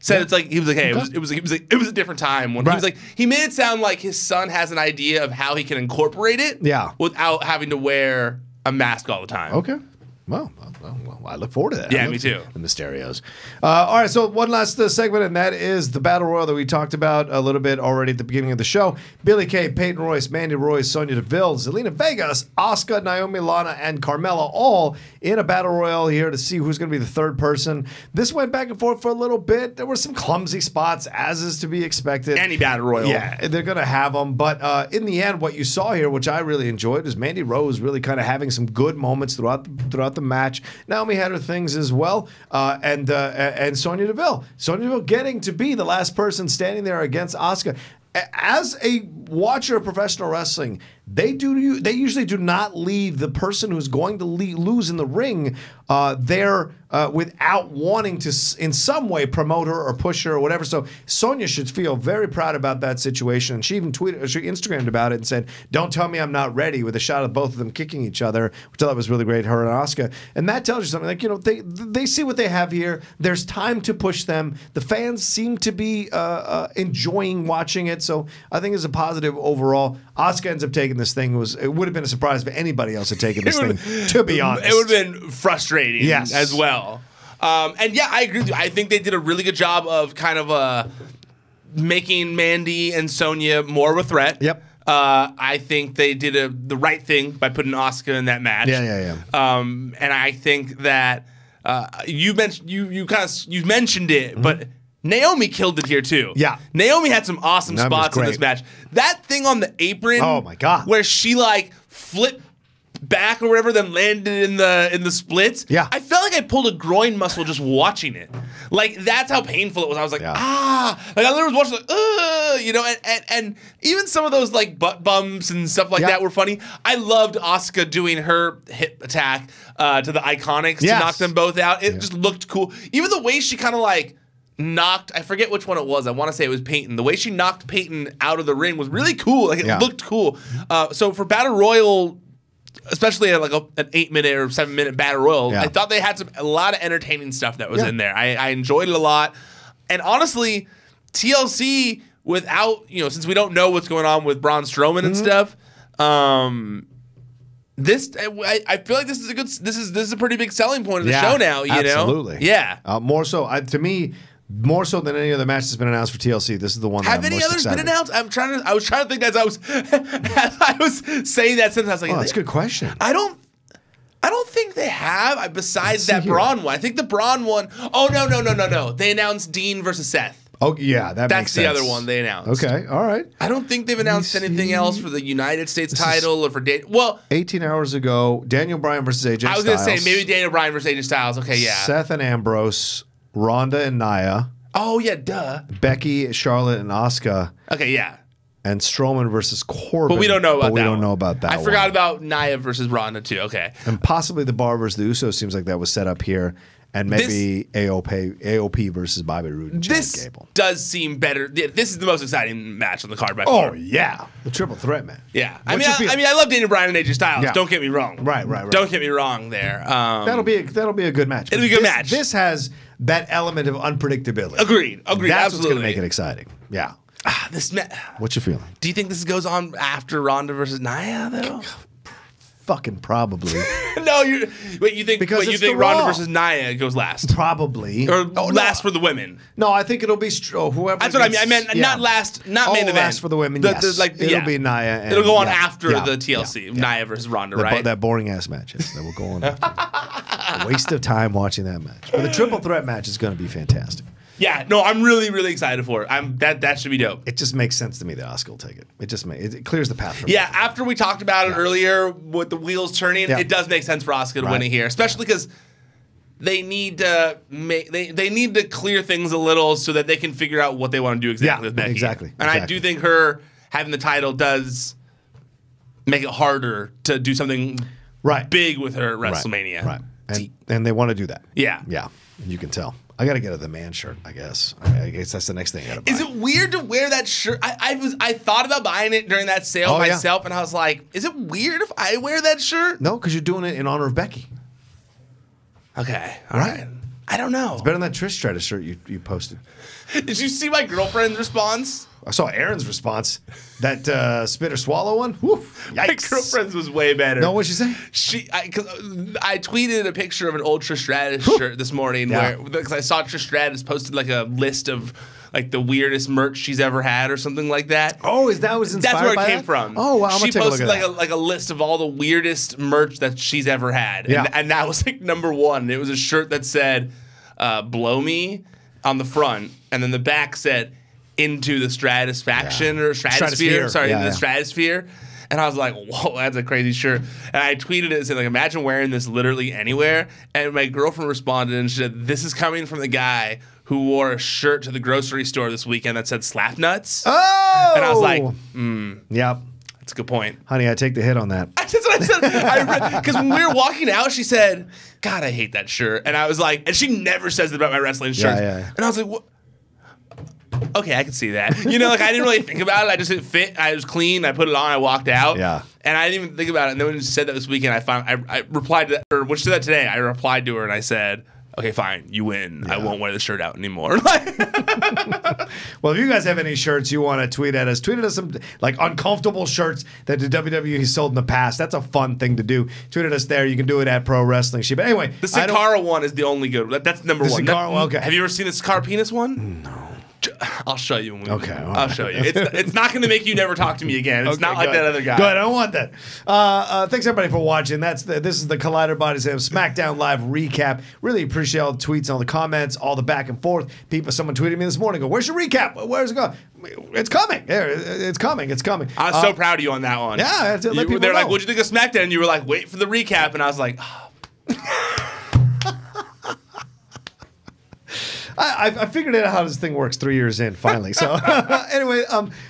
Said it's like he was like, hey, it was a different time when he was like, he made it sound like his son has an idea of how he can incorporate it, without having to wear a mask all the time. Okay. Well, I look forward to that. Yeah, me too. The Mysterios. All right, so one last segment, and that is the Battle Royal that we talked about a little bit already at the beginning of the show. Billie Kay, Peyton Royce, Mandy Rose, Sonya Deville, Zelina Vegas, Asuka, Naomi, Lana, and Carmella all in a Battle Royal here to see who's going to be the third person. This went back and forth for a little bit. There were some clumsy spots, as is to be expected. Any Battle Royal. Yeah, they're going to have them. But in the end, what you saw here, which I really enjoyed, is Mandy Rose really kind of having some good moments throughout the match. Naomi had her things as well, and Sonya Deville. Sonya Deville getting to be the last person standing there against Asuka. As a watcher of professional wrestling, they usually do not leave the person who's going to lose in the ring there without wanting to in some way promote her or push her or whatever. So Sonya should feel very proud about that situation. And she even Instagrammed about it and said, "Don't tell me I'm not ready," with a shot of both of them kicking each other, which I thought was really great, her and Asuka. And that tells you something. Like, they see what they have here. There's time to push them. The fans seem to be enjoying watching it. So I think it's a positive overall. Asuka ends up taking this thing. It would have been a surprise if anybody else had taken this thing, to be honest. It would have been frustrating as well. And yeah, I agree with you. I think they did a really good job of kind of making Mandy and Sonya more of a threat. Yep. I think they did the right thing by putting Asuka in that match. Yeah. And I think that you mentioned it, but Naomi killed it here too. Yeah. Naomi had some awesome spots in this match. That thing on the apron, oh my God, where she like flipped back or whatever, then landed in the splits. Yeah. I felt like I pulled a groin muscle just watching it. Like, that's how painful it was. I was like, like I literally was watching like, and even some of those like butt bumps and stuff like that were funny. I loved Asuka doing her hip attack to the Iconics to knock them both out. It just looked cool. Even the way she kind of like knocked, I forget which one it was. I want to say it was Peyton. The way she knocked Peyton out of the ring was really cool. Like, it looked cool. So for Battle Royal, especially at like an 8-minute or 7-minute Battle Royal, I thought they had a lot of entertaining stuff that was in there. I enjoyed it a lot. And honestly, TLC, without, since we don't know what's going on with Braun Strowman and stuff, I feel like this is a pretty big selling point of the show now. Absolutely. Yeah. More so, to me, more so than any other match that's been announced for TLC, this is the one. Have any others been announced? I was trying to think as I was saying that sentence. I was like, that's a good question. I don't think they have. Besides that Braun one, I think the Braun one. Oh no! They announced Dean versus Seth. Oh yeah, that's makes sense. The other one they announced. Okay, all right. I don't think they've announced anything else for the United States title or for 18 hours ago, Daniel Bryan versus AJ Styles. I was going to say maybe Daniel Bryan versus AJ Styles. Okay, yeah. Seth and Ambrose, Ronda and Nia. Oh yeah, duh. Becky, Charlotte, and Asuka. Okay, yeah. And Strowman versus Corbin. But we don't know about that. We don't know about that. I forgot about Nia versus Ronda too. Okay. And possibly the Bar versus the Usos seems like that was set up here. And maybe AOP versus Bobby Roode and Chad Gable. This does seem better. This is the most exciting match on the card by far. Oh, yeah. The triple threat match. Yeah. I mean, I love Daniel Bryan and AJ Styles. Yeah. Don't get me wrong. Right. Don't get me wrong there. That'll be a good match. It'll be a good match. This has that element of unpredictability. Agreed. That's absolutely. what's going to make it exciting. Yeah. What's your feeling? Do you think this goes on after Ronda versus Nia, though? Fucking probably. No, you think Ronda versus Nia goes last? Probably. Or last for the women? No, I think it'll be whoever. That's what I mean. I meant not last, not main event. Last for the women. Yes. It'll be Nia. And, it'll go on after the TLC. Nia versus Ronda, right? That boring ass match that will go on after. A waste of time watching that match. But the triple threat match is going to be fantastic. Yeah, no, I'm really, really excited for it. That should be dope. It just makes sense to me that Asuka will take it. It clears the path for me. Yeah, after we talked about it earlier with the wheels turning, it does make sense for Asuka to win it here, especially because they need to they need to clear things a little so that they can figure out what they want to do exactly with Becky. Exactly. And I do think her having the title does make it harder to do something big with her at WrestleMania. Right. And they want to do that. Yeah. Yeah. You can tell. I got to get the man shirt, I guess. I guess that's the next thing I got to buy. Is it weird to wear that shirt? I thought about buying it during that sale myself, and I was like, is it weird if I wear that shirt? No, because you're doing it in honor of Becky. Okay. All right. I don't know. It's better than that Trish Stratus shirt you posted. Did you see my girlfriend's response? I saw Aaron's response. That spit or swallow one. Woo, yikes. My girlfriend's was way better. No, what'd she say? I tweeted a picture of an old Trish Stratus shirt this morning because I saw Trish Stratus posted like a list of like the weirdest merch she's ever had or something like that. Oh, was inspired That's where it by came that? from. Oh, wow. She posted like a list of all the weirdest merch that she's ever had. And that was like number one. It was a shirt that said, blow me on the front. And then the back said, into the stratofaction or stratosphere. Sorry, into the stratosphere. And I was like, whoa, that's a crazy shirt. And I tweeted it and said, like, imagine wearing this literally anywhere. And my girlfriend responded and she said, this is coming from the guy who wore a shirt to the grocery store this weekend that said slap nuts. Oh! And I was like, yep. That's a good point. Honey, I take the hit on that. That's what I said. Because when we were walking out, she said, God, I hate that shirt. And I was like, and she never says that about my wrestling shirts. And I was like, what? Okay, I can see that. You know, like I didn't really think about it. I just didn't fit. I was clean. I put it on. I walked out. Yeah. And I didn't even think about it. And then when she said that this weekend, I replied to that, or when she said that today, I replied to her and I said, okay, fine, you win. I won't wear the shirt out anymore. Well, if you guys have any shirts you want to tweet at us some like uncomfortable shirts that the WWE sold in the past. That's a fun thing to do. Tweet at us there. You can do it at Pro Wrestling Sheet. But anyway, the Sakara one is the only good. That's number one. Okay. Have you ever seen the Sakara penis one? No. I'll show you. I'll show you. It's not going to make you never talk to me again. It's not like that other guy. Good. I don't want that. Thanks everybody for watching. This is the Collider Bodies of SmackDown Live recap. Really appreciate all the tweets, all the comments, all the back and forth. Someone tweeted me this morning. Go, where's your recap? Where's it going? It's coming. It's coming. It's coming. I was so proud of you on that one. Yeah. They're like, what'd you think of SmackDown? And you were like, wait for the recap. And I was like, oh. I figured out how this thing works 3 years in, finally. So, anyway,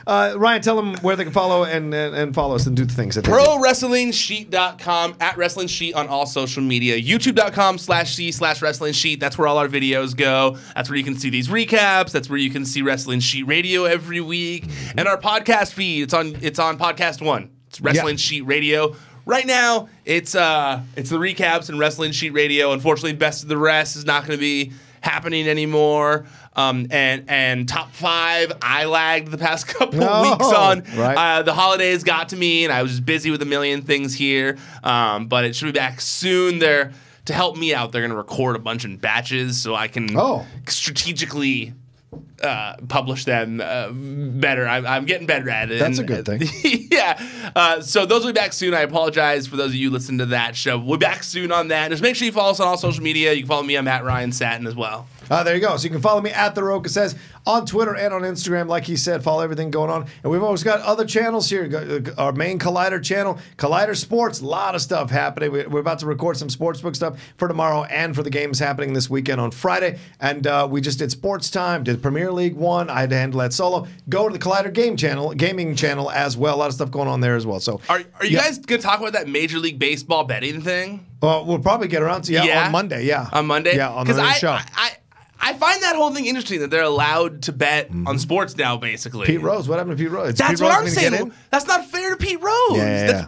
Ryan, tell them where they can follow and follow us and do the things that ProWrestlingSheet.com, at Wrestling Sheet on all social media. YouTube.com/C/Wrestling Sheet. That's where all our videos go. That's where you can see these recaps. That's where you can see Wrestling Sheet Radio every week. And our podcast feed, it's on Podcast One. It's Wrestling Sheet Radio. Right now, it's the recaps and Wrestling Sheet Radio. Unfortunately, Best of the Rest is not going to be happening anymore. And top five, I lagged the past couple weeks on. Right. The holidays got to me, and I was just busy with a million things here. But it should be back soon. To help me out, they're going to record a bunch in batches so I can strategically publish them better. I'm getting better at it. That's a good thing. Yeah. So those will be back soon. I apologize for those of you listening to that show. We'll be back soon on that. Just make sure you follow us on all social media. You can follow me. I'm at Ryan Satin as well. There you go. So you can follow me at The Rocha Says on Twitter and on Instagram. Like he said, follow everything going on. And we've always got other channels here. Our main Collider channel, Collider Sports. A lot of stuff happening. We're about to record some sportsbook stuff for tomorrow and for the games happening this weekend on Friday. And we just did Sports Time, did Premier League 1. I had to handle that solo. Go to the Collider gaming channel as well. A lot of stuff going on there as well. So are you guys going to talk about that Major League Baseball betting thing? We'll probably get around to on Monday. Yeah, on Monday. Yeah, on the main show. I find that whole thing interesting that they're allowed to bet on sports now, basically. Pete Rose, what happened to Pete Rose? That's what I'm saying. That's not fair to Pete Rose. Yeah.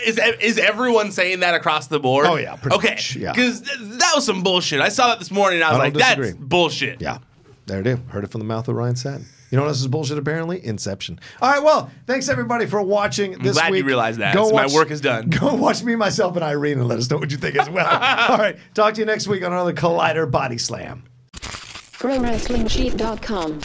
Is everyone saying that across the board? Oh, yeah. Okay. Because that was some bullshit. I saw that this morning and I was like, that's bullshit. Yeah. There it is. Heard it from the mouth of Ryan Satin. You know what else is bullshit, apparently? Inception. All right, well, thanks, everybody, for watching this week. I'm glad you realized that. My work is done. Go watch me, myself, and Irene and let us know what you think as well. All right, talk to you next week on another Collider Body Slam. ProWrestlingSheet.com